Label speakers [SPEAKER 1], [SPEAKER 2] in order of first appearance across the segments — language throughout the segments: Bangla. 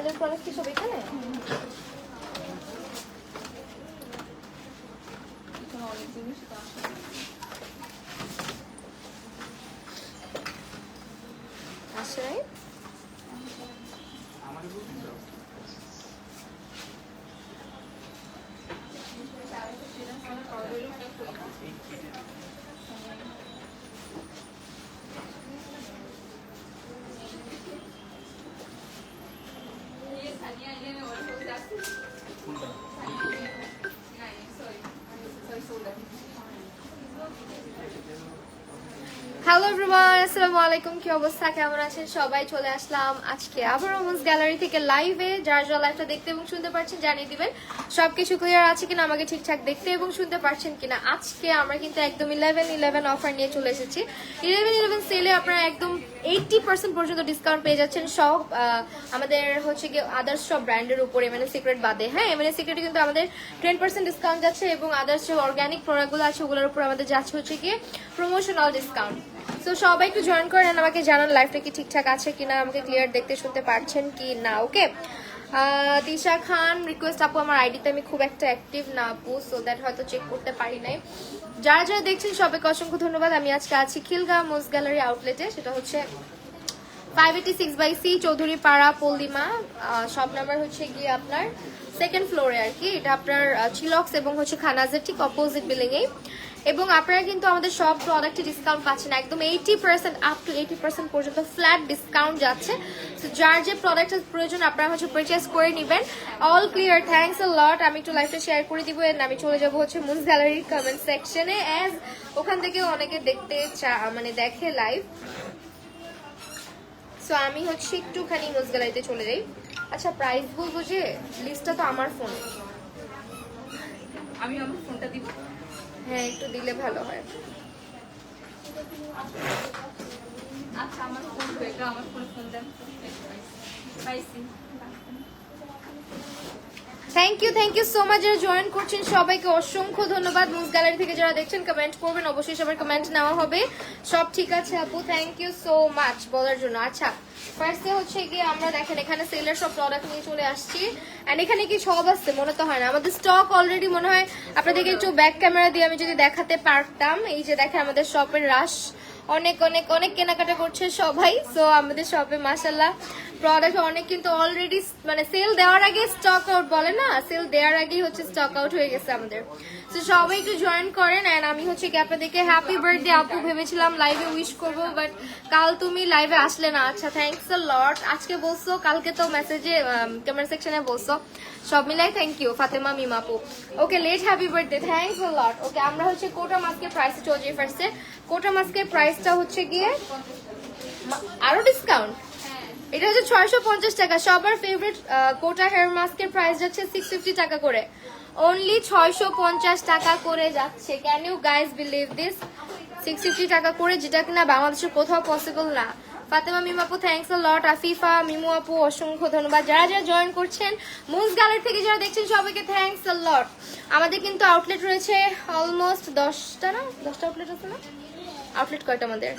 [SPEAKER 1] সেলের প্রোডাক্ট কি সব এখানে? অনেক জিনিস আসে হ্যালো এভরিওয়ান, আসসালামু আলাইকুম। কি অবস্থা, কেমন আছেন সবাই? চলে আসলাম আজকে আবার ওমেন্স গ্যালারি থেকে লাইভে। যারা যারা লাইভটা দেখতে এবং শুনতে পারছেন জানিয়ে দিবেন সবকিছু ক্লিয়ার আছে কিনা, আমাকে ঠিকঠাক দেখতে এবং শুনতে পারছেন কিনা। আজকে আমরা কিন্তু একদম 11/11 অফার নিয়ে চলে এসেছি। 11/11 সেলে আপনারা একদম 80% পর্যন্ত ডিসকাউন্ট পেয়ে যাচ্ছেন সব আমাদের হচ্ছে কি আদার্স সব ব্র্যান্ডের উপরে, মানে সিক্রেট বাদে। হ্যাঁ, মানে সিক্রেটে কিন্তু আমাদের 10% ডিসকাউন্ট যাচ্ছে এবং আদার্স যে অর্গানিক প্রোডাক্টগুলো আছে ওগুলোর উপর আমাদের যাচ্ছে হচ্ছে কি প্রমোশনাল ডিসকাউন্ট। সো সবাই একটু জয়েন করেন, আমাকে জানান লাইফটা কি ঠিকঠাক আছে কিনা, আমাকে ক্লিয়ার দেখতে শুনতে পারছেন কি না। ওকে, তিশা খান রিকোয়েস্ট আপু, আমার আইডিতে আমি খুব একটা অ্যাক্টিভ না আপু, সো দ্যাট হয়তো চেক করতে পারি নাই। যারা যারা দেখছেন সবাইকে অসংখ্য ধন্যবাদ। আমি আজকে আছি খিলগাঁও মোজ গ্যালারি আউটলেটে, সেটা হচ্ছে 586/C চৌধুরী পাড়া পল্লিমা। শপ নাম্বার হচ্ছে গিয়ে আপনার 2nd ফ্লোরে আর কি। এটা আপনার চিলক্স এবং হচ্ছে খানাজের ঠিক অপোজিট বিল্ডিং এ। এবং আপনারা কিন্তু আমাদের সব প্রোডাক্টে ডিসকাউন্ট পাচ্ছেন একদম 80% আপ টু 80% পর্যন্ত ফ্ল্যাট ডিসকাউন্ট যাচ্ছে। তো যার যে প্রোডাক্টের প্রয়োজন আপনারা হচ্ছে পারচেজ করে নেবেন। অল ক্লিয়ার, থ্যাঙ্কস আ লট। আমি একটু লাইভটা শেয়ার করে দিব, আমি চলে যাব হচ্ছে মুন্স গ্যালারির কমেন্ট সেকশনে, অ্যাজ ওখান থেকে অনেকে দেখতে মানে দেখে লাইভ। সো আমি হচ্ছে একটুখানি মুন্স গ্যালারিতে চলে যাই। আচ্ছা, প্রাইস বলবো যে লিস্টটা তো আমার ফোনে, আমি আমার ফোনটা দিব। হ্যাঁ, একটু দিলে ভালো হয়। আচ্ছা, আমার ফোন এটা আমার ফোন দেন। পাইছি। Thank you so much. যারা জয়েন করছেন সবাইকে অসংখ্য ধন্যবাদ। মুন্স গ্যালারি থেকে যারা দেখছেন কমেন্ট করবেন, অবশ্যই সবার কমেন্ট নেওয়া হবে। সব ঠিক আছে আপু, থ্যাংক ইউ সো মাচ বলার জন্য। আচ্ছা, ফার্স্টে হচ্ছে গিয়ে আমরা দেখেন এখানে সেলের সব প্রোডাক্ট নিয়ে চলে আসছি। এন্ড এখানে কি সব আসছে মনে তো হয় না, আমাদের স্টক অলরেডি মনে হয় আপনাদেরকে একটু ব্যাক ক্যামেরা দিয়ে আমি যদি দেখাতে পারতাম। এই যে দেখেন আমাদের শপের রাশ, অনেক অনেক অনেক কেনাকাটা করছে সবাই। সো আমাদের শপে মাশাআল্লাহ প্রোডাক্ট অনেক কিন্তু অলরেডি মানে সেল দেওয়ার আগে স্টক আউট বলে না, সেল দেওয়ার আগেই হচ্ছে স্টক আউট হয়ে গেছে আমাদের। তো সবাই একটু জয়েন করেন। এন্ড আমি হচ্ছে কি আপনাদেরকে হ্যাপি বার্থডে আপু ভেবেছিলাম লাইভে উইশ করবো, বাট কাল তুমি লাইভে আসলে না। আচ্ছা, থ্যাংকস আ লট। আজকে বলছো, কালকে তো মেসেজে কমেন্ট সেকশনে বলছো, সব মিলাই থ্যাংক ইউ ফাতেমা মিম আপু। Okay, late happy birthday, thanks a lot. Okay, আমরা হচ্ছে কোটা মাস্কের প্রাইসে চলে যাই। ফার্স্টে কোটা মাস্কের প্রাইসটা হচ্ছে গিয়ে আরো ডিসকাউন্ট, এটা হচ্ছে 650 টাকা। সবার ফেভারিট কোটা হেয়ার মাস্কের প্রাইস যাচ্ছে 650 টাকা করে, অনলি 650 টাকা করে যাচ্ছে। Can you guys believe this? 650 টাকা করে, যেটা কিনা বাংলাদেশের কোথাও পসিবল না। ফাতেমা মিম আপু থ্যাংকস আ লট। আফিফা মিমু আপু অসংখ্য ধন্যবাদ। যারা যারা জয়েন করছেন মুন্স গ্যালারি থেকে যারা দেখছেন সবাইকে থ্যাংকস আ লট। আমাদের কিন্তু আউটলেট রয়েছে অলমোস্ট 10টা না, 10টা আউটলেট আছে না? আউটলেট কয়টা আমাদের?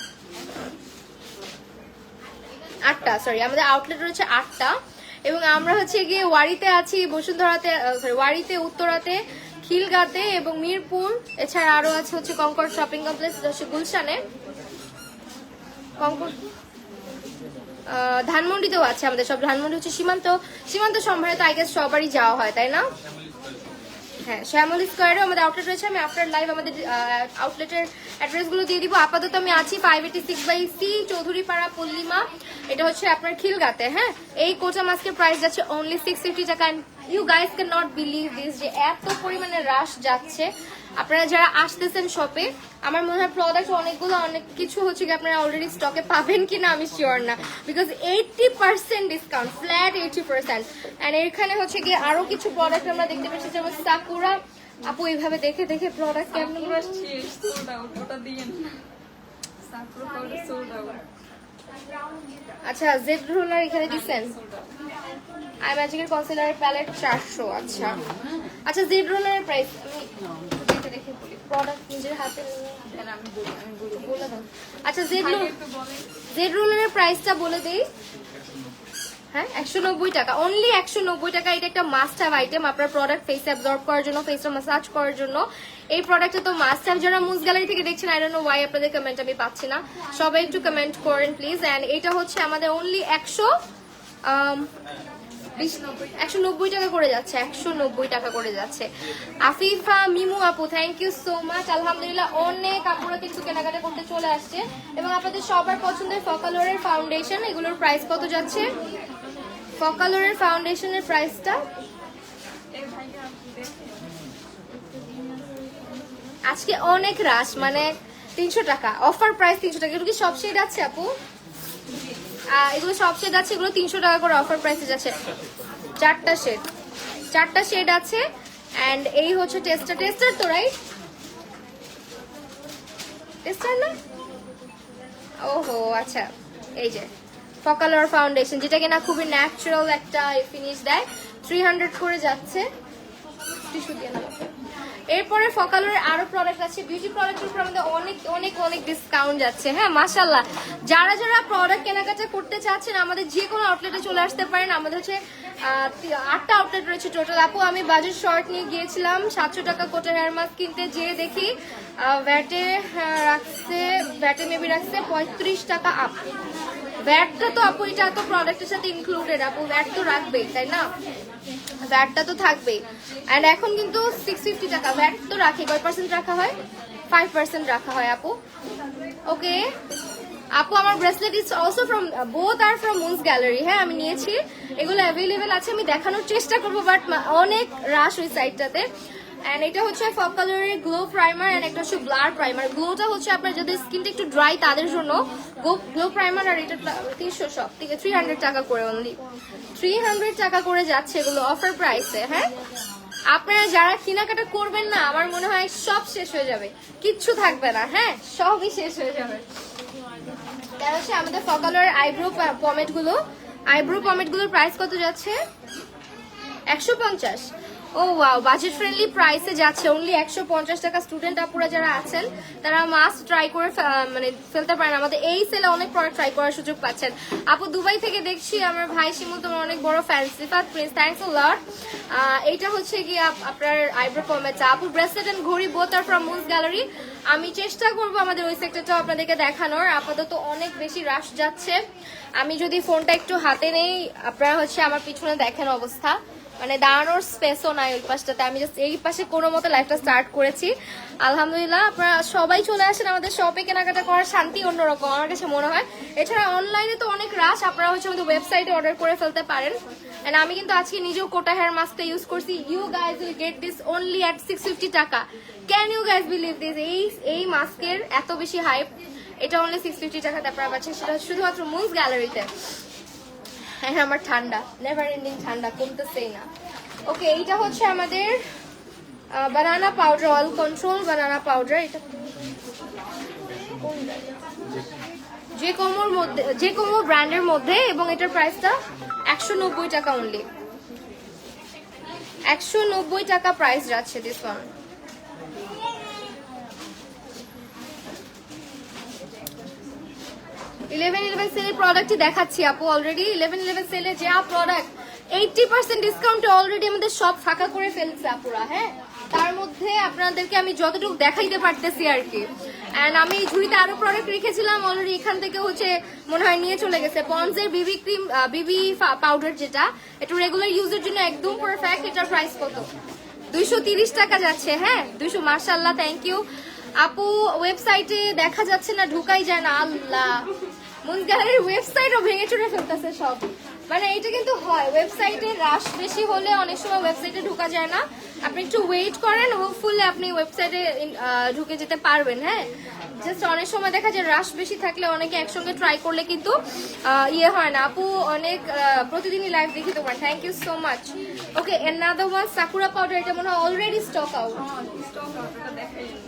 [SPEAKER 1] 8টা, সরি, আমাদের আউটলেট রয়েছে 8টা। এবং আমরা হচ্ছে গিয়ে ওয়ারিতে আছি, বসুন্ধরাতে, সরি ওয়ারিতে, উত্তরাতে, খিলগাঁতে এবং মিরপুর। এছাড়া আরো আছে হচ্ছে কনকর্ড শপিং কমপ্লেক্স হচ্ছে গুলশানে, কনকর্ড ধানমন্ডিতেও আছে আমাদের সব। ধানমন্ডি হচ্ছে সীমান্ত সম্ভারে তো আই গেস সবারই যাওয়া হয়, তাই না? হ্যাঁ, শ্যামলী স্কোয়ারে আমাদের আউটলেট রয়েছে। আমি আফটার লাইভ আমাদের আউটলেটের অ্যাড্রেসগুলো দিয়ে দিব। আপাতত আমি আছি 586/C চৌধুরী পাড়া পল্লিমা, এটা হচ্ছে আপনার খিলগাঁতে। হ্যাঁ, এই কোটা মাস্কের প্রাইস যাচ্ছে অনলি 650 টাকা। You guys can not believe this যে এত পরিমাণে রাশ যাচ্ছে। আপনারা যারা আসতেছেন শপে, আমার মনে হয় প্রোডাক্ট অনেকগুলো, অনেক কিছু হচ্ছে কি আপনারা অলরেডি স্টকে পাবেন কিনা আমি শিওর না, বিকজ 80% ডিসকাউন্ট, ফ্ল্যাট 80%। এন্ড এখানে হচ্ছে কি আরো কিছু প্রোডাক্ট আমরা দেখতে পাচ্ছি, যেমন সাকুরা আপু এইভাবে দেখে দেখে প্রোডাক্ট কেমন আচ্ছা, জেড রোলার এখানে দিচ্ছেন। আই ম্যাজিকের কনসিলার প্যালেট 400। আচ্ছা আচ্ছা, জেড রোলারের প্রাইস আমি দেখে বলি, প্রোডাক্ট নিজের হাতে আমি বলে দাও। আচ্ছা, জেড রোলারের প্রাইসটা বলে দেই। হ্যাঁ 190 টাকা, অনলি 190 টাকা। এটা একটা মাস্ট হ্যাভ আইটেম আপনার প্রোডাক্ট ফেসে অ্যাবজর্ব করার জন্য, ফেসটা ম্যাসাজ করার জন্য। এই প্রোডাক্টটা তো মাস্ট হ্যাভ। যারা মুজ গ্যালারি থেকে দেখছেন, আই ডোন্ট নো ওয়াই আপনাদের কমেন্ট আমি পাচ্ছি না, সবাই একটু কমেন্ট করেন প্লিজ। এন্ড এটা হচ্ছে আমাদের অনলি 190 টাকা করে যাচ্ছে, 190 টাকা করে যাচ্ছে। আফিফা মিমু আপু, থ্যাংক ইউ সো মাচ। আলহামদুলিল্লাহ অনেক আপুরা কিন্তু কেনাকাটা করতে চলে আসছে, এবং আপনাদের সবার পছন্দের ফকালোরের ফাউন্ডেশন, এগুলোর প্রাইস কত যাচ্ছে? ফকালোরের ফাউন্ডেশনের প্রাইসটা আজকে অনেক রাশ, মানে 300 টাকা অফার প্রাইস, 300 টাকা। এগুলো কি সব শেড আছে আপু? এগুলো সব শেড আছে, এগুলো 300 টাকা করে অফার প্রাইসে যাচ্ছে। 4টা শেড আছে। এন্ড এই হচ্ছে টেস্টার তো, রাইট? টেস্টার না, ওহো আচ্ছা। এই যে ফকালোর ফাউন্ডেশন, যেটা কিনা খুবই ন্যাচারাল একটা ফিনিশ দেয়, 300 করে যাচ্ছে। এরপরে ফকালোর আরো প্রোডাক্ট আছে, বিউটি প্রোডাক্টের উপর আমাদের অনেক অনেক অনেক ডিসকাউন্ট যাচ্ছে। হ্যাঁ মাশাআল্লাহ, যারা যারা প্রোডাক্ট কেনাকাটা করতে চাচ্ছেন আমাদের যে কোনো আউটলেটে চলে আসতে পারেন। আমাদের হচ্ছে 8টা আউটলেট রয়েছে টোটাল। আপু আমি বাজেট শর্ট নিয়ে গিয়েছিলাম 700 টাকা কোটা হেয়ার মাস্ক কিনতে, যেয়ে দেখি ভ্যাটে মেবি রাখছে 35 টাকা আপ। ভ্যাটটা তো আপু এটা তো প্রোডাক্টের সাথে ইনক্লুডেড, আপু ভ্যাট তো রাখবেই তাই না, ভ্যাটটা তো থাকবেই। এন্ড এখন কিন্তু 650 টাকা ভ্যাট তো রাখে। কয় পার্সেন্ট রাখা হয়? 5% রাখা হয় আপু। ওকে আপু, আমার bracelet is also from, both are from Moon's gallery. হ্যাঁ আমি নিয়েছি, এগুলো অ্যাভেলেবেল আছে, আমি দেখানোর চেষ্টা করবো, বাট অনেক রাশ ওই সাইডটাতে। এন্ড এটা হচ্ছে ফকালোরের গ্লো প্রাইমার, এন্ড একটা হচ্ছে ব্লার প্রাইমার। গ্লোটা হচ্ছে আপনার যাদের স্কিনটা একটু ড্রাই তাদের জন্য গ্লো প্রাইমার, আর এটা 300 সব থেকে 300 টাকা করে, অনলি 300 টাকা করে যাচ্ছে এগুলো অফার প্রাইসে। হ্যাঁ আপনারা যারা কেনাকাটা করবেন না, আমার মনে হয় সব শেষ হয়ে যাবে, কিচ্ছু থাকবে না। হ্যাঁ সবই শেষ হয়ে যাবে। তার হচ্ছে আমাদের ফকালোর আইব্রো পমেট গুলোর প্রাইস কত যাচ্ছে? 150। ও ওয়াও, বাজেট ফ্রেন্ডলি প্রাইসে যাচ্ছে, অনলি 150 টাকা। স্টুডেন্ট আপুরা যারা আছেন তারা মাস্ট ট্রাই করে মানে ফেলতে পারেন। আমাদের এই সেলে অনেক প্রোডাক্ট ট্রাই করার সুযোগ পাচ্ছেন। আপু দুবাই থেকে দেখছি, আমার ভাই শিমুল তোমার অনেক বড় fan, Sifat Prince, thanks a lot. এইটা হচ্ছে কি আপনার আইব্রো পমেট। আপু ব্রেসলেট এন্ড ঘড়ি both are from Moon's Gallery. আমি চেষ্টা করবো আমাদের ওই সেক্টরটাও আপনাদেরকে দেখানোর। আপাতত অনেক বেশি রাশ যাচ্ছে। আমি যদি ফোনটা একটু হাতে নেই, আপনারা হচ্ছে আমার পিছনে দেখেন অবস্থা, মানে দাঁড়ানোর স্পেসও নাই ওই পাশটাতে। আমি জাস্ট এই পাশে কোনো মতো লাইফটা স্টার্ট করেছি। আলহামদুলিল্লাহ আপনারা সবাই চলে আসেন, আমাদের শপে কেনাকাটা করার শান্তি অন্যরকম আমার কাছে মনে হয়। এছাড়া অনলাইনে তো অনেক রাশ, আপনারা হচ্ছে আমাদের ওয়েবসাইটে অর্ডার করে ফেলতে পারেন। এন্ড আমি কিন্তু আজকে নিজেও কোটা হেয়ার মাস্কটা ইউজ করছি। You guys will get this only at 650 টাকা। Can you guys believe this? এই মাস্কের এত বেশি হাইপ, এটা অনলি 650 টাকাতে আপনারা পাচ্ছেন, সেটা শুধুমাত্র মুনস গ্যালারিতে। হ্যাঁ আমার ঠান্ডা, নেভার এন্ডিং ঠান্ডা, কমতেছেই না। ওকে এইটা হচ্ছে আমাদের বানানা পাউডার, অয়েল কন্ট্রোল বানানা পাউডার। এটা যে কোনো ব্র্যান্ডের মধ্যে, এবং এটার প্রাইসটা 190 টাকা অনলি। 190 টাকা প্রাইস যাচ্ছে দিস ওয়ান। ইলেভেন সেলের প্রোডাক্টই দেখাচ্ছি আপু। অলরেডি 11 সেলে যা প্রোডাক্ট 80% ডিসকাউন্টে অলরেডি আমাদের সব ফাঁকা করে ফেলছে আপুরা। হ্যাঁ তার মধ্যে আপনাদেরকে আমি যতটুকু দেখাইতে পারতেছি আর কি। এন্ড আমি ঝুড়িতে আরো প্রোডাক্ট রেখেছিলাম অলরেডি, এখান থেকে হচ্ছে মনে হয় নিয়ে চলে গেছে। পন্ডসের বিবি ক্রিম, বিবি পাউডার, যেটা একটু রেগুলার ইউজের জন্য একদম পারফেক্ট। এটার প্রাইস কত? 230 টাকা যাচ্ছে। হ্যাঁ 200, মাশাআল্লাহ, থ্যাংক ইউ আপু। ওয়েবসাইটে দেখা যাচ্ছে না, ঢুকাই যায় না। আল্লাহ, মুনস গ্যালারির ওয়েবসাইটও ভেঙে চুরে ফেলতেছে সব। মানে এটা কিন্তু হয়, ওয়েবসাইটে রাশ বেশি হলে অনেক সময় ওয়েবসাইটে ঢোকা যায় না। আপনি একটু ওয়েট করেন, হোপফুলি আপনি ওয়েবসাইটে ঢুকে যেতে পারবেন। হ্যাঁ জাস্ট অনেক সময় দেখা যায় রাশ বেশি থাকলে অনেকে একসঙ্গে ট্রাই করলে কিন্তু ইয়ে হয় না। আপু অনেক প্রতিদিনই লাইভ দেখি তোমার, thank you so much. Okay another one Sakura powder, এটা মনে হয় অলরেডি স্টক আউট।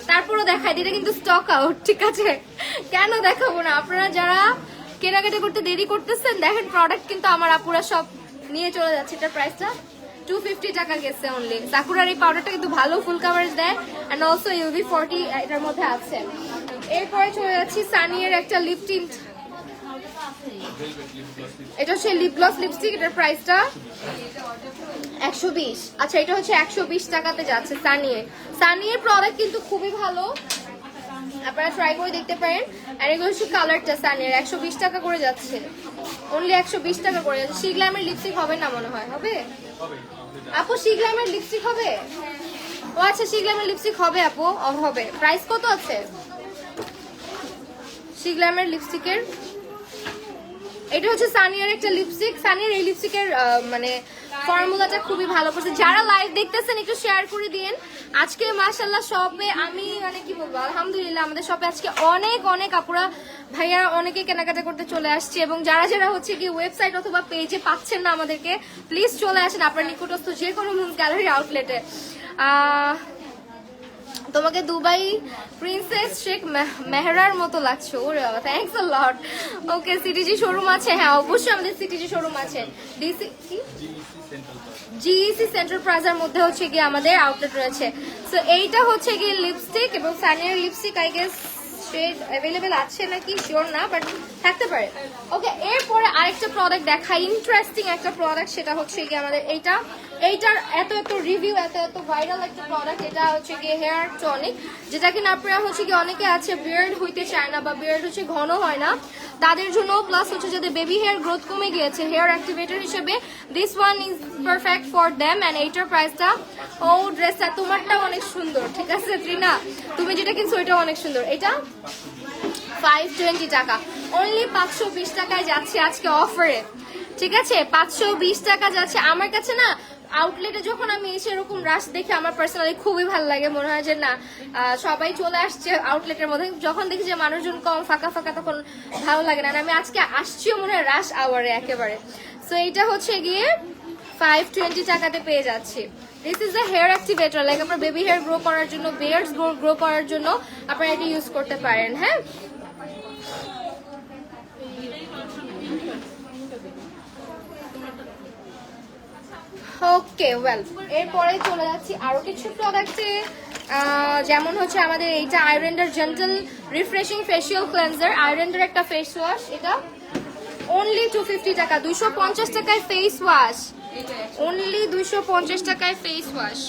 [SPEAKER 1] তারপরও দেখাই, এটা কিন্তু স্টক আউট, ঠিক আছে? কেন দেখাবো না? আপনারা যারা কেনাকাটা করতে দেরি করতেছেন, দেখেন প্রোডাক্ট কিন্তু আমার আপুরা সব নিয়ে চলে যাচ্ছে। এটার প্রাইসটা 250 টাকা গেছে অনলি। সাকুরার এই পাউডারটা কিন্তু ভালো ফুল কাভারেজ দেয়, এন্ড অলসো UV 40 এটার মধ্যে আছে। এরপরে চলে যাচ্ছি সানিয়ের একটা লিপ টিন্ট। এটা হচ্ছে লিপ গ্লস লিপস্টিক, এটার প্রাইসটা 120। আচ্ছা এটা হচ্ছে 120 টাকাতে যাচ্ছে সানিয়ের প্রোডাক্ট কিন্তু খুবই ভালো, আপনারা ট্রাই করে দেখতে পারেন। আর এগুলো হচ্ছে কালারটা সানিয়ের 120 টাকা করে যাচ্ছে, অনলি 120 টাকা করে যাচ্ছে। সি গ্ল্যামের লিপস্টিক হবে না মনে হয়, হবে আপু? সি গ্ল্যামের লিপস্টিক হবে? ও আচ্ছা সি গ্ল্যামের লিপস্টিক হবে আপু, হবে। প্রাইস কত আছে সি গ্ল্যামের লিপস্টিকের? এটা হচ্ছে সানিয়ার একটা লিপস্টিক। সানিয়ার এই লিপস্টিকের মানে ফর্মুলাটা খুবই ভালো করছে। যারা লাইভ দেখতেছেন একটু শেয়ার করে দিন। আজকে মাশাআল্লাহ শপে আমি মানে কি বলবো, আলহামদুলিল্লাহ আমাদের শপে আজকে অনেক অনেক আপুরা ভাইয়ারা অনেকে কেনাকাটা করতে চলে আসছে। এবং যারা যারা হচ্ছে কি ওয়েবসাইট অথবা পেজে পাচ্ছেন না আমাদেরকে, প্লিজ চলে আসেন আপনার নিকটস্থ যে কোনো মুনস গ্যালারি আউটলেটে। তোমাকে দুবাই প্রিন্সেস শেখ মেহরার মতো লাগছে। ওরে বাবা, thanks a lot. Okay, CTG showroom আছে? হ্যাঁ অবশ্যই আমাদের সিটিজি শোরুম আছে। জিইসি সেন্ট্রাল প্লাজার মধ্যে হচ্ছে গিয়ে আমাদের আউটলেট রয়েছে। সো এইটা হচ্ছে গিয়ে লিপস্টিক এবং সানিয়ার lipstick I guess shade available আছে নাকি শিওর না, বাট থাকতে পারে। ওকে, এরপরে আরেকটা প্রোডাক্ট দেখাই, ইন্টারেস্টিং একটা প্রোডাক্ট, সেটা হচ্ছে গিয়ে আমাদের এইটার এত রিভিউ, এত ভাইরাল একটা প্রোডাক্ট। এটা হচ্ছে গিয়ে হেয়ার টনিক, যেটা কিনা আপনারা হচ্ছে গিয়ে অনেকে আছে বিয়ার্ড হইতে চায় না বা বিয়ার্ড হচ্ছে ঘন হয় না, তাদের জন্য, প্লাস হচ্ছে যাদের বেবি হেয়ার গ্রোথ কমে গিয়েছে, হেয়ার অ্যাক্টিভেটর হিসেবে this one is perfect for them. And এইটার প্রাইসটা, ও ড্রেসটা তোমারটা অনেক সুন্দর, ঠিক আছে ত্রিনা, তুমি যেটা কিনছো ওইটা অনেক সুন্দর। এটা 520 টাকা, অনলি 520 টাকায় যাচ্ছে আজকে অফারে, ঠিক আছে? 520 টাকা যাচ্ছে। আমার কাছে না আউটলেটে যখন আমি এসে এরকম রাশ দেখে আমার পার্সোনালি খুবই ভালো লাগে, মনে হয় যে না সবাই চলে আসছে আউটলেটের মধ্যে। যখন দেখি যে মানুষজন কম, ফাঁকা ফাঁকা, তখন ভালো লাগে না। আমি আজকে আসছিও মনে হয় রাশ আওয়ারে একেবারে। সো এইটা হচ্ছে গিয়ে 520 টাকাতে পেয়ে যাচ্ছি। This is a hair activator, like আপনার বেবি হেয়ার গ্রো করার জন্য, বিয়ার্ডস গ্রো করার জন্য আপনারা এটা ইউজ করতে পারেন। হ্যাঁ, ওকে ওয়েল, এরপরে চলে যাচ্ছি আরো কিছু প্রোডাক্টে, যেমন হচ্ছে আমাদের এইটা আয়রেন্ডার জেন্টাল রিফ্রেশিং ফেসিয়াল ক্লেন্সার, আয়রেন্ডার একটা ফেস ওয়াশ, এটা অনলি 250 টাকা, 250 টাকায় ফেস ওয়াশ, অনলি 250 টাকায় ফেস ওয়াশ।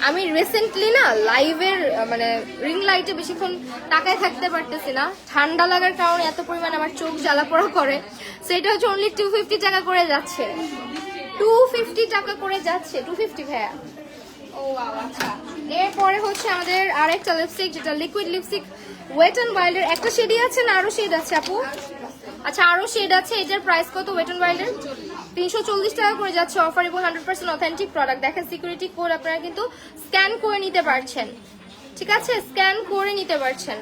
[SPEAKER 1] আমি রিসেন্টলি না লাইভের মানে রিং লাইটে বেশিক্ষণ তাকায় থাকতে পারতেছি না, ঠান্ডা লাগার কারণে এত পরিমাণ আমার চোখ জ্বালা পোড়া করে। সেটা হচ্ছে অনলি 250 টাকা করে যাচ্ছে, 250 টাকা করে যাচ্ছে, 250 ভাইয়া। ও আচ্ছা, এরপরে হচ্ছে আমাদের আরেকটা লিপস্টিক, যেটা লিকুইড লিপস্টিক, ওয়েট অ্যান্ড ওয়াইল্ডের একটা শেডই আছে না আরো শেড আছে আপু? আচ্ছা আরো শেড আছে। এটার প্রাইস কত ওয়েট অ্যান্ড ওয়াইল্ডের? 340 টাকা করে যাচ্ছে অফার, এবং 100% অথেন্টিক প্রোডাক্ট। দেখেন সিকিউরিটি কোড আপনারা কিন্তু স্ক্যান করে নিতে পারছেন, ঠিক আছে? স্ক্যান করে নিতে পারছেন।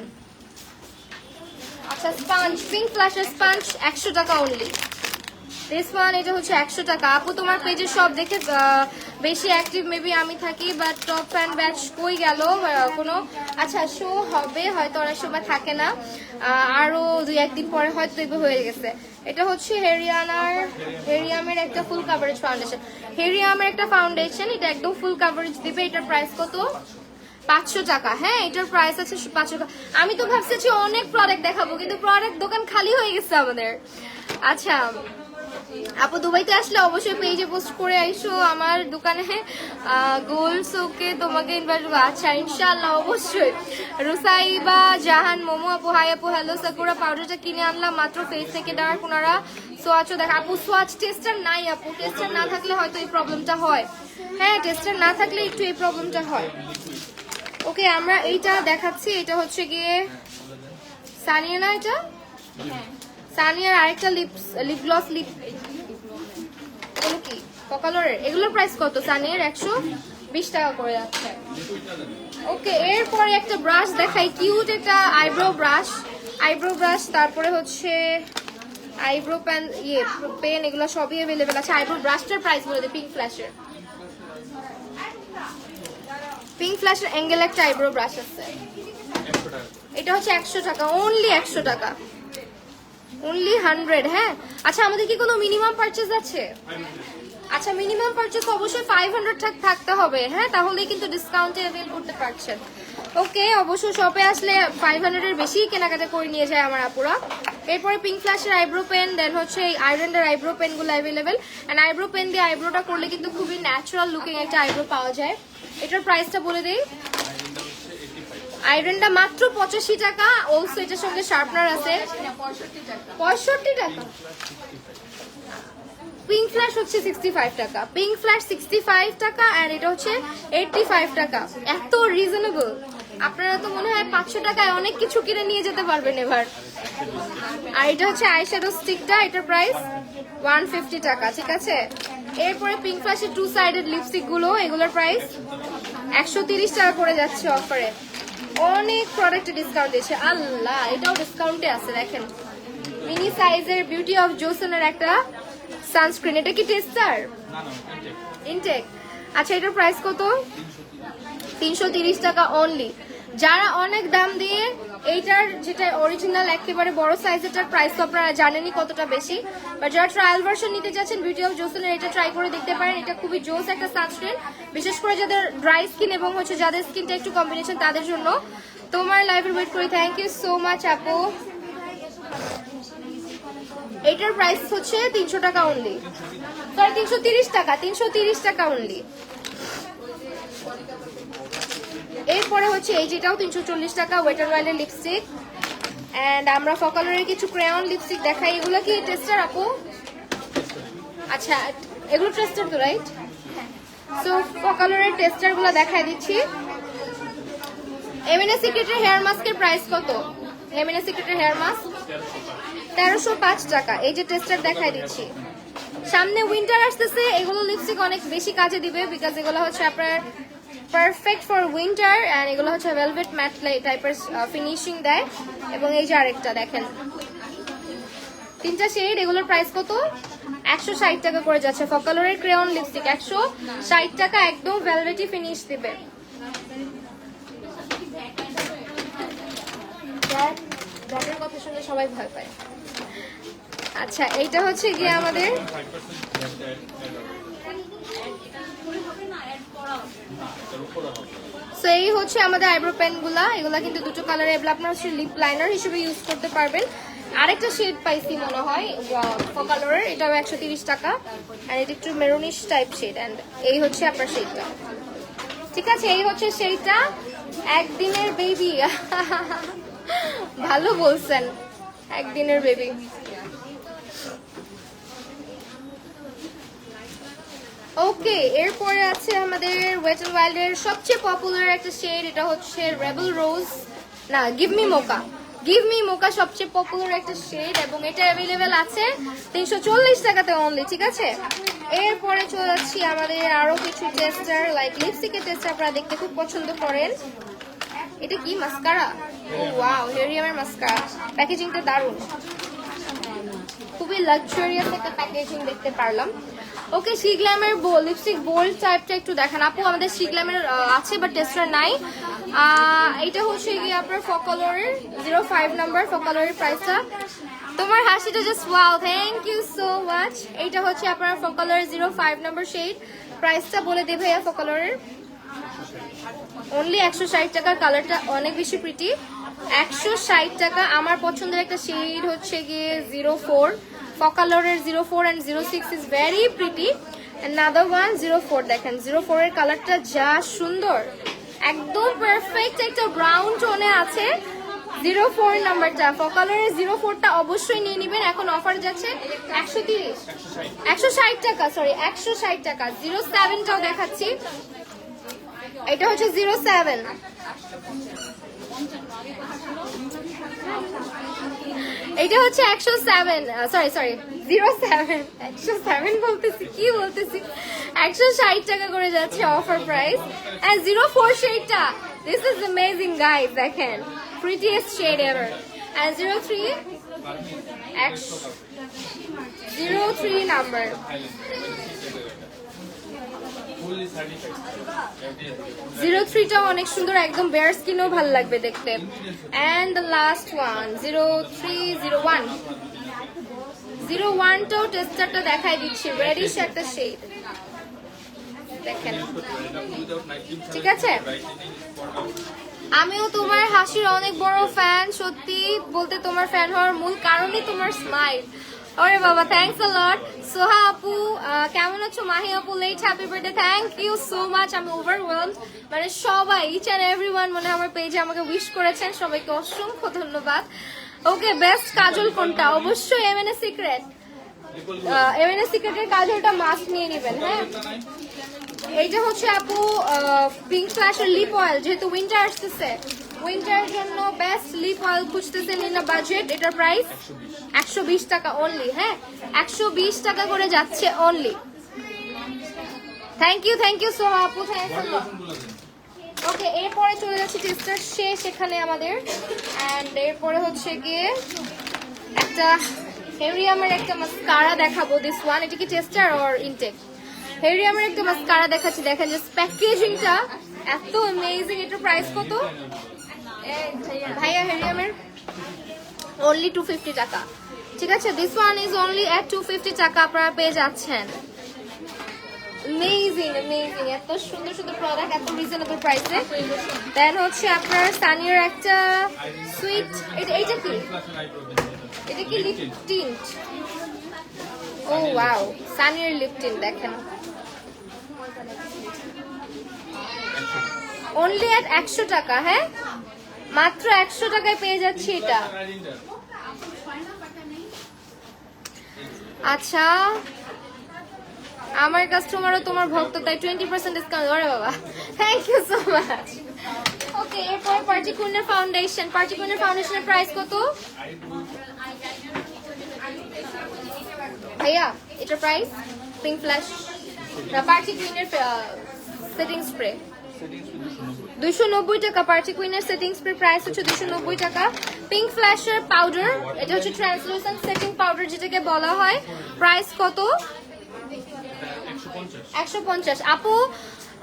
[SPEAKER 1] আচ্ছা স্পঞ্জ, পিঙ্ক ফ্ল্যাশের স্পঞ্জ 100 টাকা অনলি। দিস ওয়ান, এটা হচ্ছে 100 টাকা। আপু তোমার পেজের সব দেখে বেশি অ্যাক্টিভ মেবি আমি থাকি, বাট টপ ফ্যান ব্যাচ কই গেল কোনো? আচ্ছা শো হবে হয়তো, অনেক সময় থাকে না, আরো 2-1 দিন পরে হয়তো এগুলো হয়ে গেছে। এটা হচ্ছে হেরিয়ামের একটা ফুল কাভারেজ ফাউন্ডেশন, হেরিয়ামের একটা ফাউন্ডেশন, এটা একদম ফুল কাভারেজ দিবে। এটার প্রাইস কত? 500 টাকা। হ্যাঁ, এটার প্রাইস আছে 500 টাকা। আমি তো ভাবছি অনেক প্রোডাক্ট দেখাবো, কিন্তু প্রোডাক্ট দোকান খালি হয়ে গেছে আমাদের। আচ্ছা আপু দুবাইতে আসলে অবশ্যই পেজে পোস্ট করে আইসো আমার দোকানে, গোল্ড শোকে তোমাকে ইনভাইট করবো। আচ্ছা ইনশাআল্লাহ অবশ্যই। রুসাইবা জাহান মোমো আপু, হাই আপু, হ্যালো। সাকুরা পাউডারটা কিনে আনলাম মাত্র ফেস থেকে ডার্ক কোনারা সোয়াচও দেখা। আপু সোয়াচ টেস্টার নাই আপু, টেস্টার না থাকলে হয়তো এই প্রবলেমটা হয়। হ্যাঁ, টেস্টার না থাকলে একটু এই প্রবলেমটা হয়। ওকে, আমরা এইটা দেখাচ্ছি, এটা হচ্ছে গিয়ে সানিয়া না, এটা সানিয়ার আরেকটা লিপ গ্লস, এগুলো কি ককালরের, এগুলোর প্রাইস কত? সানিয়ার 120 টাকা করে যাচ্ছে। ওকে, এরপরে একটা ব্রাশ দেখাই, কিউট একটা আইব্রো ব্রাশ, তারপরে হচ্ছে আইব্রো পেন, এগুলো সবই অ্যাভেলেবেল আছে। আইব্রো ব্রাশটার প্রাইস বলে দিই, পিঙ্ক ফ্ল্যাশের অ্যাঙ্গেল একটা আইব্রো ব্রাশ আছে, এটা হচ্ছে 100 টাকা, অনলি 100 টাকা, অনলি 100। হ্যাঁ, আচ্ছা আমাদের কি কোনো মিনিমাম পারচেজ আছে? আচ্ছা মিনিমাম পারচেজ অবশ্যই 500 থাকতে হবে, হ্যাঁ, তাহলেই কিন্তু ডিসকাউন্টে অ্যাভেল করতে পারছেন। ওকে, অবশ্য শপে আসলে 500 এর বেশি কেনাকাটা করে নিয়ে যায় আমার আপুরা। এরপরে পিঙ্ক ফ্ল্যাশের আইব্রো পেন, দেন হচ্ছে এই আইরনের আইব্রো পেন গুলো অ্যাভেলেবেল। এন্ড আইব্রো পেন দিয়ে আইব্রোটা করলে কিন্তু খুবই ন্যাচারাল লুকিং একটা আইব্রো পাওয়া যায়। এটার প্রাইসটা বলে দেই। আয়রনটা মাত্র 85 টাকা। অলসো এটার সঙ্গে শার্পনার আছে 65 টাকা। পিঙ্ক ফ্ল্যাশ হচ্ছে 65 টাকা, পিঙ্ক ফ্ল্যাশ 65 টাকা, আর এটা হচ্ছে 85 টাকা। এত রিজনেবল, আপনারা তো মনে হয় 500 টাকায় অনেক কিছু কিনে নিয়ে যেতে পারবেন এবার। আর এটা হচ্ছে আইশ্যাডো স্টিকটা, এটার প্রাইস 150 টাকা, ঠিক আছে। এরপরে পিঙ্ক ফ্ল্যাশের 2 সাইডেড লিপস্টিক গুলো, এগুলোর প্রাইস 130 টাকা করে যাচ্ছে অফারে। অনেক প্রোডাক্টে ডিসকাউন্ট দিয়েছে, আল্লাহ এটাও ডিসকাউন্টে আছে দেখেন। মিনি সাইজের বিউটি অফ জোসনের একটা সানস্ক্রিন, এটা কি টেস্টার? ইনটেক। আচ্ছা, এটার প্রাইস কত? 330 টাকা অনলি। যারা অনেক দাম দিয়ে এইটার যেটা অরিজিনাল একেবারে বড় সাইজেরটার প্রাইস তো আপনারা জানেনই কতটা বেশি, বাট যারা ট্রায়াল ভার্সন নিতে চাচ্ছেন বিউটি অফ জোসনের এটা ট্রাই করে দেখতে পারেন। এটা খুবই জোস একটা সানস্ক্রিন, বিশেষ করে যাদের ড্রাই স্কিন এবং হচ্ছে যাদের স্কিনটা একটু কম্বিনেশন তাদের জন্য। তোমার লাইভের ওয়েট করি, থ্যাংক ইউ সো মাচ আপু। এটার প্রাইস হচ্ছে 300 টাকা অনলি, সরি 330 টাকা, 330 টাকা অনলি। এরপরে হচ্ছে এই যেটাও 340 টাকা, ওয়েট এন্ড ওয়াইল্ডের লিপস্টিক। এন্ড আমরা ফকালরের কিছু ক্রেয়ন লিপস্টিক দেখাই। এগুলো কি টেস্টার আপু? আচ্ছা, এগুলো টেস্টার তো, রাইট? সো ফকালরের টেস্টার গুলো দেখাই দিচ্ছি। এমএনএ সিক্রেটের হেয়ার মাস্কের প্রাইস কত? এমএনএ সিক্রেটের হেয়ার মাস্ক 1305 টাকা। এই যে টেস্টার দেখাই দিচ্ছি। সামনে উইন্টার আসতেছে, এগুলো লিপস্টিক অনেক বেশি কাজে দিবে, বিকজ এগুলো হচ্ছে আপনার পারফেক্ট ফর উইন্টার। এন্ড এগুলো হচ্ছে ভেলভেট ম্যাট টাইপের ফিনিশিং দেয়। এবং এই যে আরেকটা দেখেন, 3টা শেড, এগুলোর প্রাইস কত? 160 টাকা করে যাচ্ছে। ফকালরের ক্রেয়ন লিপস্টিক 160 টাকা, একদম ভেলভেটি ফিনিশ দিবে। ব্যাগের কথা শুনে সবাই ভয় পায়। আচ্ছা, এইটা হচ্ছে গিয়ে আমাদের সো এই হচ্ছে আমাদের আইব্রো পেন গুলা। এগুলা কিন্তু দুটো কালারে, এগুলো আপনারা হচ্ছে লিপ লাইনার হিসেবে ইউজ করতে পারবেন। আরেকটা শেড পাইছি মনে হয় ফকালরের, এটাও 130 টাকা। আর এটা একটু মেরুনিশ টাইপ শেড। এন্ড এই হচ্ছে আপনার শেডটা, ঠিক আছে। এই হচ্ছে শেডটা, একদিনের বেবি। ভালো বলছেন, একদিনের বেবি। ওকে, এরপরে আছে আমাদের ওয়েট এন্ড ওয়াইল্ডের সবচেয়ে পপুলার একটা শেড, এটা হচ্ছে রেবেল রোজ, না গিভ মি মোকা। গিভ মি মোকা সবচেয়ে পপুলার একটা শেড, এবং এটা অ্যাভেলেবেল আছে 340 টাকাতে অনলি, ঠিক আছে। এরপরে চলে যাচ্ছি আমাদের আরো কিছু টেস্টার, লাইক লিপস্টিকের টেস্টার আপনারা দেখতে খুব পছন্দ করেন। এটা কি মাস্কারা? ও ওয়াও, হেরিয়ামের মাস্কারা। প্যাকেজিংটা দারুণ, খুবই লাক্সারিয়াস একটা প্যাকেজিং দেখতে পারলাম। ওকে, শিগ্ল্যামের লিপস্টিক বোল্ড টাইপটা একটু দেখান আপু। আমাদের শিগ্ল্যামের আছে বাট টেস্টার নাই। এটা হচ্ছে গিয়ে আপনার ফকালরের 05 নাম্বার, ফকালরের প্রাইসটা। তোমার হাসিটা just wow, thank you so much. এইটা হচ্ছে আপনার ফকালরের 05 নাম্বার শেড। প্রাইসটা বলে দে ভাইয়া ফকালরের। অনলি 160 টাকা। কালারটা অনেক বেশি প্রিটি, 160 টাকা। আমার পছন্দের একটা শেড হচ্ছে গিয়ে 04, ফকালরের 04 and 06 is very pretty. Another one 04, দেখেন 04 এর কালারটা যা সুন্দর, একদম পারফেক্ট একটা ব্রাউন টোনে আছে 04 নাম্বারটা। ফকালরের 04টা অবশ্যই নিয়ে নেবেন, এখন অফার যাচ্ছে 160 টাকা, সরি 160 টাকা। 07টাও দেখাচ্ছি, এটা হচ্ছে 07। এটা হচ্ছে 107, সরি 07, 107 বলতেছি, কি বলতেছি, 160 টাকা করে যাচ্ছে অফার প্রাইস। এন্ড 04 শেডটা, দিস ইজ অ্যামেজিং গাইস, দেখেন prettiest shade ever. And 03 number, 03টাও অনেক সুন্দর, একদম বেয়ার স্কিনও ভালো লাগবে দেখতে। এন্ড দ্য লাস্ট ওয়ান 0301, 01টাও টেস্টারটা দেখাই দিচ্ছি, রেডিশ একটা শেড দেখেন, ঠিক আছে। আমিও তোমার হাসির অনেক বড় ফ্যান, সত্যি বলতে তোমার ফ্যান হওয়ার মূল কারণই তোমার স্মাইল। ওরে বাবা, থ্যাঙ্কস আ লট। সোহা আপু কেমন আছো? মাহি আপু late happy birthday, thank you so much. আমি ওভারওয়েলমড, মানে সবাই ইচ অ্যান্ড এভরিওয়ান মানে আমার পেজে আমাকে উইশ করেছেন, সবাইকে অসংখ্য ধন্যবাদ। ওকে, বেস্ট কাজল কোনটা? অবশ্যই এমএনএ সিক্রেট। এমএনএ সিক্রেটের কাজলটা মাস্ক নিয়ে নেবেন। হ্যাঁ, এইটা হচ্ছে আপু পিঙ্ক ফ্ল্যাশের লিপ অয়েল, যেহেতু উইন্টার আসতেছে, উইন্টারের জন্য বেস্ট লিপ অয়েল খুঁজতেছেন ইন আ বাজেট। এটার প্রাইস 120 টাকা অনলি। হ্যাঁ, 120 টাকা করে যাচ্ছে অনলি। থ্যাংক ইউ সো আপু, থ্যাংকস আ লট। ওকে, এরপরে চলে যাচ্ছে টেস্টার শেষ এখানে আমাদের। অ্যান্ড এরপরে হচ্ছে গিয়ে একটা হেরিয়ামের একটা মাস্কারা দেখাবো। দিস ওয়ান, এটা কি টেস্টার অর ইনটেক? হেরিয়ামের একটা মাস্কারা দেখাচ্ছি, দেখেন জাস্ট প্যাকেজিংটা এত অ্যামেজিং। এটার প্রাইস কত ভাইয়া? হেরিয়ামের অনলি 250 টাকা। ঠিক আছে, দিস ওয়ান ইজ অনলি এট 250 টাকা আপনারা পেয়ে যাচ্ছেন। অ্যামেজিং অ্যামেজিং, এত সুন্দর সুন্দর প্রোডাক্ট এত রিজনেবল প্রাইসে। দেন হচ্ছে আপনার সানিয়ার একটা সুইট, এটা কি? এটা কি লিপ টিন্ট? ও ওয়াও, সানিয়ার লিপ টিন্ট দেখেন, অনলি এট 100 টাকা। হ্যাঁ, মাত্র 100 টাকায় পেয়ে যাচ্ছি এটা। আচ্ছা, আমার কাস্টমারও তোমার ভক্ত, তাই 20% ডিসকাউন্ট। ওরে বাবা, thank you so much. Okay, এরপর পার্টি কুইনের ফাউন্ডেশন। পার্টি কুইনের ফাউন্ডেশনের প্রাইস কত ভাইয়া? এটার প্রাইস পিঙ্ক ফ্ল্যাশ পার্টি কুইনের সেটিং স্প্রে 290 টাকা। পার্টি কুইনের সেটিং স্প্রে প্রাইস হচ্ছে 290 টাকা। পিঙ্ক ফ্ল্যাশের পাউডার, এটা হচ্ছে ট্রান্সলুসেন্ট সেটিং পাউডার যেটাকে বলা হয়, প্রাইস কত? 150। আপু,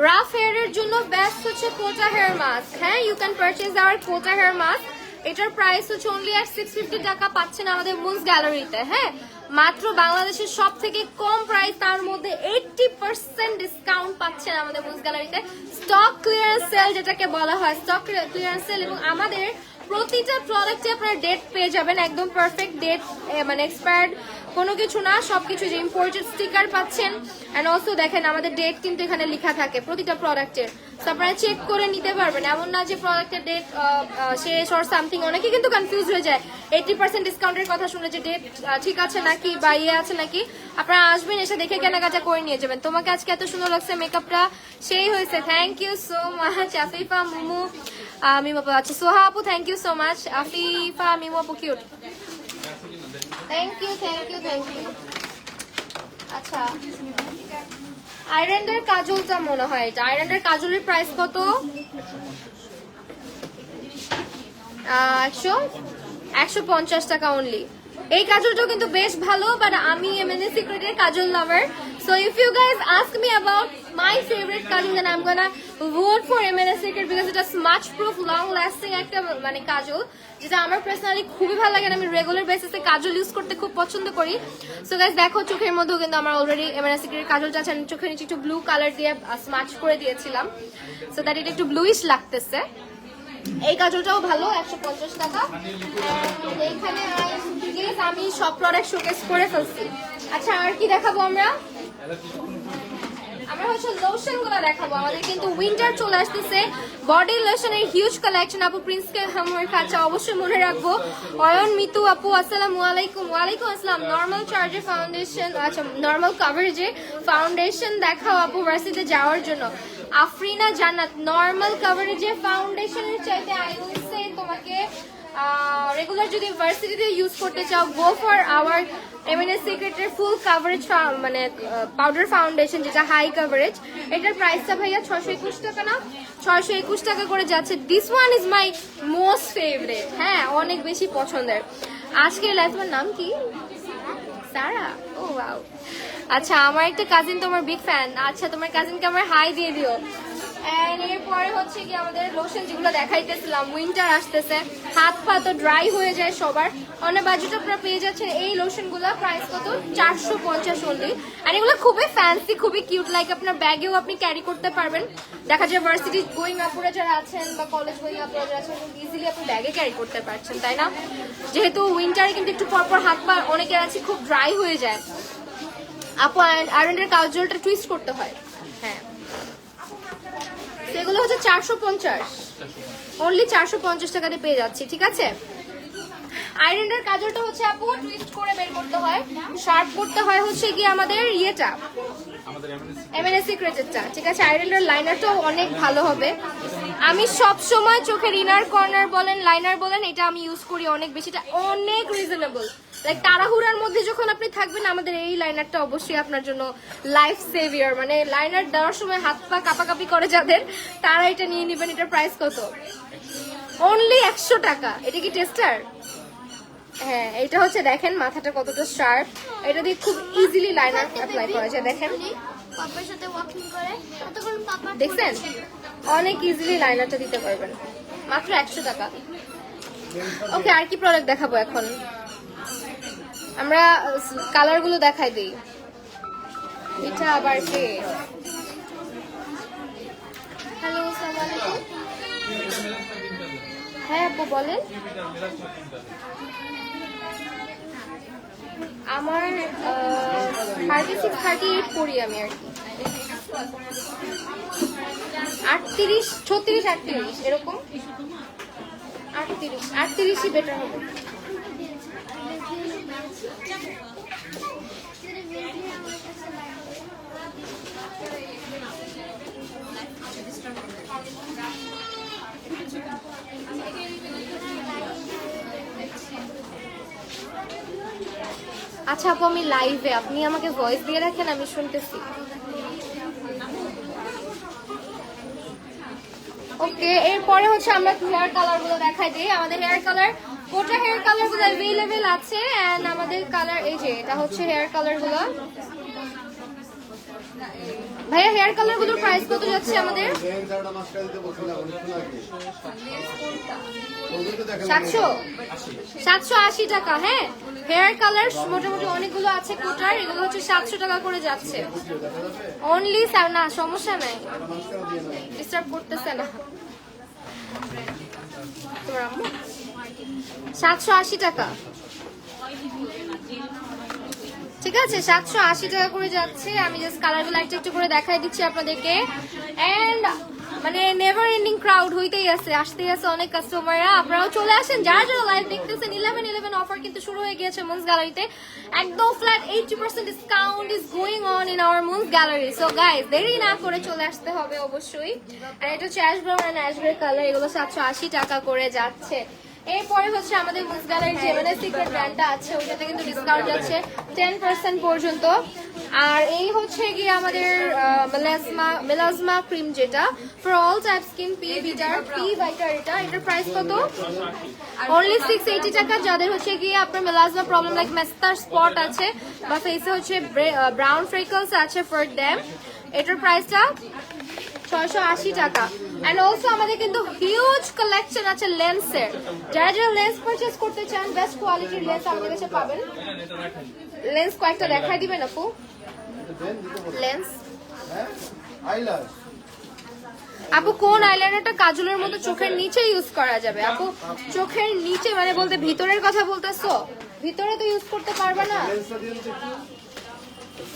[SPEAKER 1] রাফ হেয়ারের জন্য বেস্ট হচ্ছে কোটা হেয়ার মাস্ক। হ্যাঁ, ইউ ক্যান পারচেজ আওয়ার কোটা হেয়ার মাস্ক। এটার প্রাইস হচ্ছে অনলি এট 650 টাকা পাচ্ছেন আমাদের মুন্স গ্যালারিতে। হ্যাঁ, মাত্র বাংলাদেশের সব থেকে কম প্রাইস, তার মধ্যে 80% ডিসকাউন্ট পাচ্ছেন আমাদের মুন্স গ্যালারিতে। স্টক ক্লিয়ারেন্স সেল যেটাকে বলা হয়, স্টক ক্লিয়ারেন্স সেল। এবং আমাদের প্রতিটা প্রোডাক্টে আপনারা ডেট পেয়ে যাবেন, একদম পারফেক্ট ডেট, মানে এক্সপায়ার্ড কোনো কিছু না, সবকিছু। যে ইম্পোর্টেড স্টিকার পাচ্ছেন, এন্ড অলসো দেখেন আমাদের ডেট কিন্তু এখানে লেখা থাকে প্রতিটা প্রোডাক্টের, আপনারা চেক করে নিতে পারবেন। এমন না যে প্রোডাক্টের ডেট শেষ অর সামথিং, অনেকে কিন্তু কনফিউজ হয়ে যায় 80% ডিসকাউন্টের কথা শুনে, যে ডেট ঠিক আছে নাকি বা ইয়ে আছে নাকি। আপনারা আসবেন, এসে দেখে কেনাকাটা করে নিয়ে যাবেন। তোমাকে আজকে এত সুন্দর লাগছে, মেকআপটা সেই হয়েছে। Thank you so much Afifa, Mumu, Mimu আপু। আচ্ছা, সোহা আপু, thank you so much. Afifa, Mimu আপু কিউট, থ্যাংক ইউ। আচ্ছা, আইল্যান্ডের কাজলটা মনে হয় এটা। আইল্যান্ডের কাজলের প্রাইস কত? 150 টাকা অনলি। এই কাজলটাও কিন্তু বেশ ভালো, বাট আমি এমএনএ সিক্রেটের kajal lover, so if you guys ask me about my favourite kajal, then I am gonna vote for MNA Secret, because এটা স্মাচ প্রুফ, লং লাস্টিং একটা মানে কাজল, যেটা আমার পার্সোনালি খুবই ভালো লাগে। আমি রেগুলার বেসিসে কাজল ইউজ করতে খুব পছন্দ করি। সো গাইজ দেখো, চোখের মধ্যেও কিন্তু আমার অলরেডি এমএনএ সিক্রেটের কাজলটা আছে। আমি চোখের নিচে একটু ব্লু কালার দিয়ে স্মাচ করে দিয়েছিলাম, সো দ্যাট এটা একটু ব্লুইশ লাগতেছে। এই কাজলটাও ভালো, 150 টাকা। এইখানে আমি সব প্রোডাক্ট শোকেস করে ফেলছি। আচ্ছা, আর কি দেখাবো আমরা? আমরা হচ্ছে লোশন গুলো দেখাবো। আমাদের কিন্তু উইন্টার চলে আসতেছে, বডি লোশনের হিউজ কালেকশন। আপু প্রিন্সকে আমার কাছে অবশ্যই মনে রাখবো। অয়ন মিতু আপু, আসসালামু আলাইকুম। ওয়ালাইকুম আসসালাম। নর্মাল চার্জে ফাউন্ডেশন, আচ্ছা নর্মাল কাভারেজে ফাউন্ডেশন দেখাও আপু ভার্সিটিতে যাওয়ার জন্য। আফরিনা জান্নাত, নর্মাল কাভারেজে ফাউন্ডেশনের চাইতে আই উইল সে তোমাকে রেগুলার যদি ভার্সিটিতে ইউজ করতে চাও, গো ফর আওয়ার এমএনএ সিক্রেটের ফুল কাভারেজ মানে পাউডার ফাউন্ডেশন, যেটা হাই কাভারেজ। এটার প্রাইসটা ভাইয়া 621 টাকা না, 621 টাকা করে যাচ্ছে। This one is my most favourite. হ্যাঁ, অনেক বেশি পছন্দের। আজকের লাইফ, তোমার নাম কি? সারা। ও ওয়াও। আচ্ছা, আমার একটা কাজিন তোমার বিগ ফ্যান। আচ্ছা, তোমার কাজিনকে আমার হাই দিয়ে দিও। এন্ড এরপরে হচ্ছে কি আমাদের লোশন যেগুলো দেখাইতেছিলাম, উইন্টার আসতেছে, হাত পা তো ড্রাই হয়ে যায় সবার, অনেক বাজেট আপনারা পেয়ে যাচ্ছেন এই লোশনগুলো। প্রাইস কত? 450 অনলি। আর এগুলো খুবই ফ্যান্সি, খুবই কিউট, লাইক আপনার ব্যাগেও আপনি ক্যারি করতে পারবেন। দেখা যায় ভার্সিটি গোয়িং আপুরা যারা আছেন বা কলেজ গোয়িং আপুরা যারা আছেন, ইজিলি আপনি ব্যাগে ক্যারি করতে পারছেন, তাই না? যেহেতু উইন্টারে কিন্তু একটু পরপর হাত পা অনেকের আছে খুব ড্রাই হয়ে যায়, আপু আয়রনের কাজলটা টুইস্ট করতে হয়। হ্যাঁ, সেগুলো হচ্ছে 450, অনলি 450 টাকাতে পেয়ে যাচ্ছি, ঠিক আছে? আয়রনের কাজলটা হচ্ছে আপু টুইস্ট করে বের করতে হয়, শার্প করতে হয় হচ্ছে কি আমাদের ইয়েটা এমএনএস সিক্রেটেরটা, ঠিক আছে? আয়রনের লাইনারটাও অনেক ভালো হবে। আমি সব সময় চোখের ইনার কর্নার বলেন লাইনার বলেন এটা আমি ইউজ করি অনেক বেশি, এটা অনেক রিজনেবল। লাইক তাড়াহুড়ার মধ্যে যখন আপনি থাকবেন, আমাদের এই লাইনারটা অবশ্যই আপনার জন্য লাইফ সেভিয়ার। মানে লাইনার দেওয়ার সময় হাত পা কাঁপাকাঁপি করে যাদের, তারা এটা নিয়ে নেবেন। এটার প্রাইস কত? অনলি 100 টাকা। এটা কি টেস্টার? হ্যাঁ, এটা হচ্ছে দেখেন মাথাটা কতটা শার্প, এটা দিয়ে খুব ইজিলি লাইনার অ্যাপ্লাই করা যায়। দেখেন,
[SPEAKER 2] পাপার সাথে ওয়াকিং করে ততক্ষণ পাপা
[SPEAKER 1] দেখছেন অনেক ইজিলি লাইনারটা দিতে পারবেন, মাত্র 100 টাকা। ওকে, আর কি প্রোডাক্ট দেখাবো এখন? আমরা কালারগুলো দেখাই দিই। এটা আবার কে? হ্যালো, আসসালামু আলাইকুম। হ্যাঁ আপু বলেন। আমার 36, 38 পড়ি আমি আর কি, 38, 36, 38 এরকম। 38ই বেটার হবে। আচ্ছা আপু, আমি লাইভে, আপনি আমাকে ভয়েস দিয়ে রাখেন, আমি শুনতেছি। ওকে, এরপরে হচ্ছে আমরা হেয়ার কালার গুলো দেখাই দিই। আমাদের হেয়ার কালার, গোটা হেয়ার কালার গুলো অ্যাভেলেবেল আছে। এন্ড আমাদের কালার এই যে, এটা হচ্ছে হেয়ার কালার গুলো। ভাইয়া হেয়ার কালার গুলোর প্রাইস কত যাচ্ছে আমাদের? 780 টাকা। হ্যাঁ, হেয়ার কালার মোটামুটি অনেকগুলো আছে কোটার, এগুলো হচ্ছে 700 টাকা করে যাচ্ছে অনলি। না সমস্যা নাই, ডিস্টার্ব করতেছে না। 780 টাকা, ঠিক আছে? 780 টাকা করে যাচ্ছে। আমি জাস্ট কালারগুলো একটা একটু করে দেখাই দিচ্ছি আপনাদেরকে। এন্ড মানে নেভার এন্ডিং ক্রাউড হইতেই আছে, আসতেই আছে অনেক কাস্টমাররা। আপনারাও চলে আসেন, যারা যারা লাইভ দেখতেছেন। 11/11 অফার কিন্তু শুরু হয়ে গিয়েছে মুনস গ্যালারিতে। একদম flat 80% discount is going on in our moons gallery. So guys, দেরি না করে চলে আসতে হবে অবশ্যই। আর এটা হচ্ছে ash brown and ash grey colour, এগুলো 780 টাকা করে যাচ্ছে। এরপরে হচ্ছে আমাদের মুনস গ্যালারির যে এমএনএস সিক্রেট ব্র্যান্ডটা আছে, ওইটাতে কিন্তু ডিসকাউন্ট যাচ্ছে 10% পর্যন্ত। আর এই হচ্ছে গিয়ে আমাদের মেলাজমা ক্রিম, যেটা for all type skin, P ভাইটার। এটার প্রাইস কত? অনলি 680 টাকা। যাদের হচ্ছে গিয়ে আপনার মেলাজমা প্রবলেম লাইক মেস্তার স্পট আছে বা ফেসে হচ্ছে ব্রাউন ফ্রেকলস আছে, ফর দেম এটার প্রাইসটা 680 টাকা। এন্ড অলসো আমাদের কিন্তু হিউজ কালেকশন আছে লেন্সের। যারা যারা লেন্স পারচেজ করতে চান, বেস্ট কোয়ালিটির লেন্স আমাদের কাছে পাবেন। লেন্স কয়েকটা দেখাই দিবেন আপু? লেন্স আপু, কোন আইলাইনারটা কাজলের মতো চোখের নিচে ইউজ করা যাবে? আপু চোখের নিচে মানে বলতে ভিতরের কথা বলতেছো? ভিতরে তো ইউজ করতে পারবে না।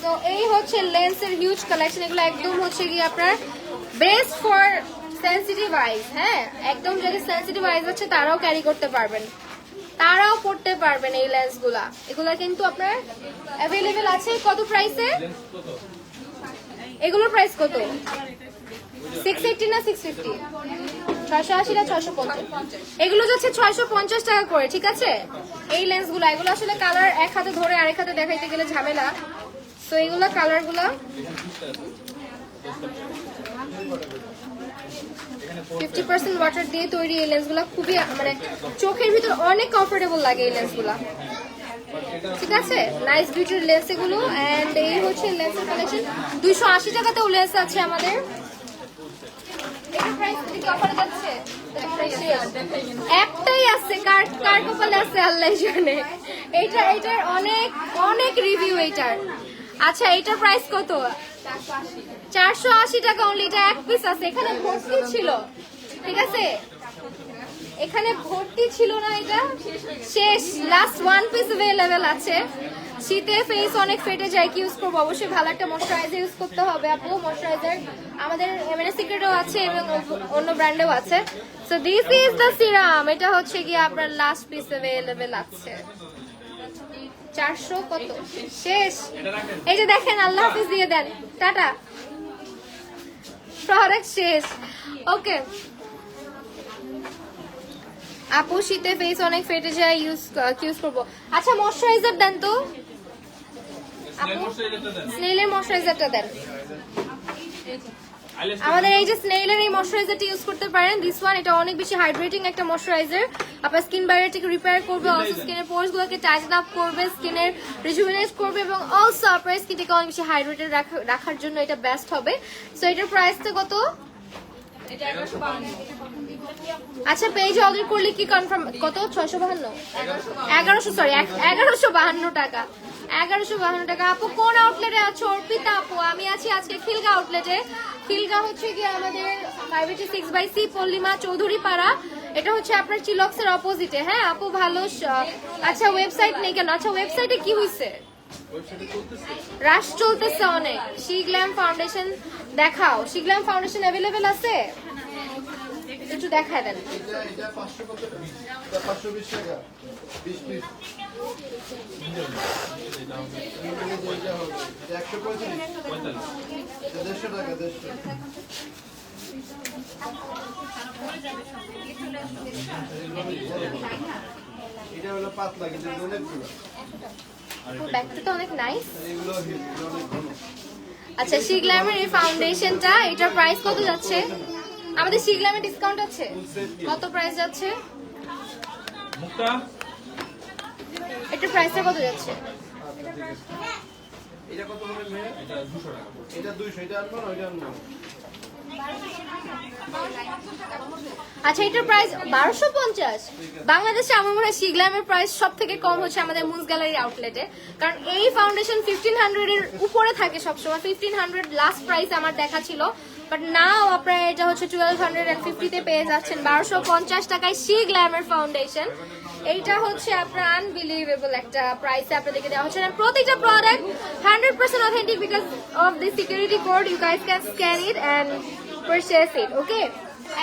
[SPEAKER 1] তো এই হচ্ছে লেন্সের হিউজ কালেকশন। এগুলো একদম হচ্ছে কি আপনার বেস্ট ফর সেনসিটিভ আইজ। হ্যাঁ, একদম যাদের সেনসিটিভ আইজ আছে তারাও ক্যারি করতে পারবেন, তারাও পড়তে পারবেন এই লেন্সগুলা। এগুলা কিন্তু আপনার অ্যাভেলেবেল আছে। কত প্রাইসে এগুলোর প্রাইস কত? 680 না 650? 680 না 650? এগুলো যাচ্ছে 650 টাকা করে, ঠিক আছে? এই লেন্সগুলো, এগুলো আসলে কালার এক হাতে ধরে আরেক হাতে দেখাইতে গেলে ঝামেলা। তো এগুলো কালারগুলো 50% ওয়াটার দিয়ে তৈরি। এই লেন্সগুলো খুবই মানে চোখের ভিতর অনেক কমফোর্টেবল লাগে এই লেন্সগুলো, ঠিক আছে? নাইস বিউটির লেন্স এগুলো। এন্ড এই হচ্ছে লেন্সের কালেকশন। 280 টাকাতেও লেন্স আছে আমাদের। এটা প্রাইস কি অফারে যাচ্ছে? একটাই আছে, কার কার কপালে আছে আল্লাহ জানে। এটার অনেক অনেক রিভিউ এটার। আচ্ছা এটার প্রাইস কত? 480 টাকা অনলি। এটা এক পিস আছে, এখানে ভর্তি ছিল, ঠিক আছে এখানে ভর্তি ছিল না, এটা শেষ, লাস্ট ওয়ান পিস अवेलेबल আছে। শীতে ফেস অনেক ফেটে যায়, কি ইউজ করবো? অবশ্যই ভালো একটা ময়শ্চারাইজার ইউজ করতে হবে আপু। ময়শ্চারাইজার আমাদের এমএনএস সিক্রেটও আছে এবং অন্য ব্র্যান্ডেও আছে। So this is the serum. এটা হচ্ছে কি আপনার লাস্ট পিস अवेलेबल আছে। 400 কত? শেষ। এই যে দেখেন, আল্লাহ হাফেজ দিয়ে দেন, টাটা, প্রোডাক্ট শেষ। ওকে আপু শীতে ফেস অনেক ফেটে যায়, ইউজ করবো। আচ্ছা ময়শ্চারাইজার দেন তো আপু, স্নেইলের ময়শ্চারাইজারটা দেন। আমাদের এই যে স্নেইলের এই ময়শ্চারাইজারটা ইউজ করতে পারেন, দিস ওয়ান। এটা অনেক বেশি হাইড্রেটিং একটা ময়শ্চারাইজার, আপনার স্কিন ব্যারিয়ারটাকে রিপেয়ার করবে, অলসো স্কিনের পোরস গুলোকে টাইটেন আপ করবে, স্কিনের রিজুভিনেট করবে এবং অলসো আপনার স্কিনটাকে অনেক বেশি হাইড্রেটেড রাখার জন্য এটা বেস্ট হবে। সো এটার প্রাইসটা কত? আচ্ছা পেজ অর্ডার করলে কি কনফার্ম কত? 652 1152 টাকা। 1152 টাকা। আপু কোন আউটলেটে আছো? অর্পিতা আপু আমি আছি আজকে খিলগা আউটলেটে। খিলগা হচ্ছে কি আমাদের 586/C পল্লিমা চৌধুরী পাড়া। এটা হচ্ছে আপনার চিলক্সের অপোজিটে। হ্যাঁ আপু ভালো। আচ্ছা ওয়েবসাইট নেই কেন? আচ্ছা ওয়েবসাইটে কি হয়েছে? রাশ চলতেছে অনেক। শিগ্ল্যাম ফাউন্ডেশন দেখাও। শিগ্ল্যাম ফাউন্ডেশন अवेलेबल আছে? একটু দেখায় দেন।
[SPEAKER 3] এটা 500 কত টাকা? এটা 520 টাকা 20 পিস। এটা হবে 145 এটা 150 টাকা 150। এটা হলো পাতলা, কিন্তু অনেকগুলো।
[SPEAKER 1] ব্যাগটা তো অনেক নাইস।
[SPEAKER 3] এগুলো অনেক ঘন।
[SPEAKER 1] আচ্ছা শিগ্ল্যামের এই ফাউন্ডেশনটা, এটার প্রাইস কত যাচ্ছে? আমাদের শিগ্ল্যামে ডিসকাউন্ট আছে, কত প্রাইস যাচ্ছে? এটার প্রাইসটা কত যাচ্ছে?
[SPEAKER 3] এটা কত করে মেয়ে? এটা 200 টাকা। এটা 200, এটা আনবো না ওইটা আনবো?
[SPEAKER 1] আচ্ছা এটার প্রাইস 1250। বাংলাদেশে আমার মনে হয় শিগ্ল্যামের প্রাইস সব থেকে কম হচ্ছে আমাদের মুন্স গ্যালারি আউটলেটে, কারণ এই ফাউন্ডেশন 1500 এর উপরে থাকে সবসময়। 1500 লাস্ট প্রাইস আমার দেখা ছিল, বাট নাও আপনারা এটা হচ্ছে 1250 তে পেয়ে যাচ্ছেন 1250 টাকায় শিগ্ল্যামের ফাউন্ডেশন। এইটা হচ্ছে আপনার আনবিলিভেবল একটা প্রাইসে আপনাদেরকে দেওয়া হচ্ছে। প্রতিটা product 100% authentic because of the security code. You guys can scan it and purchase it. Okay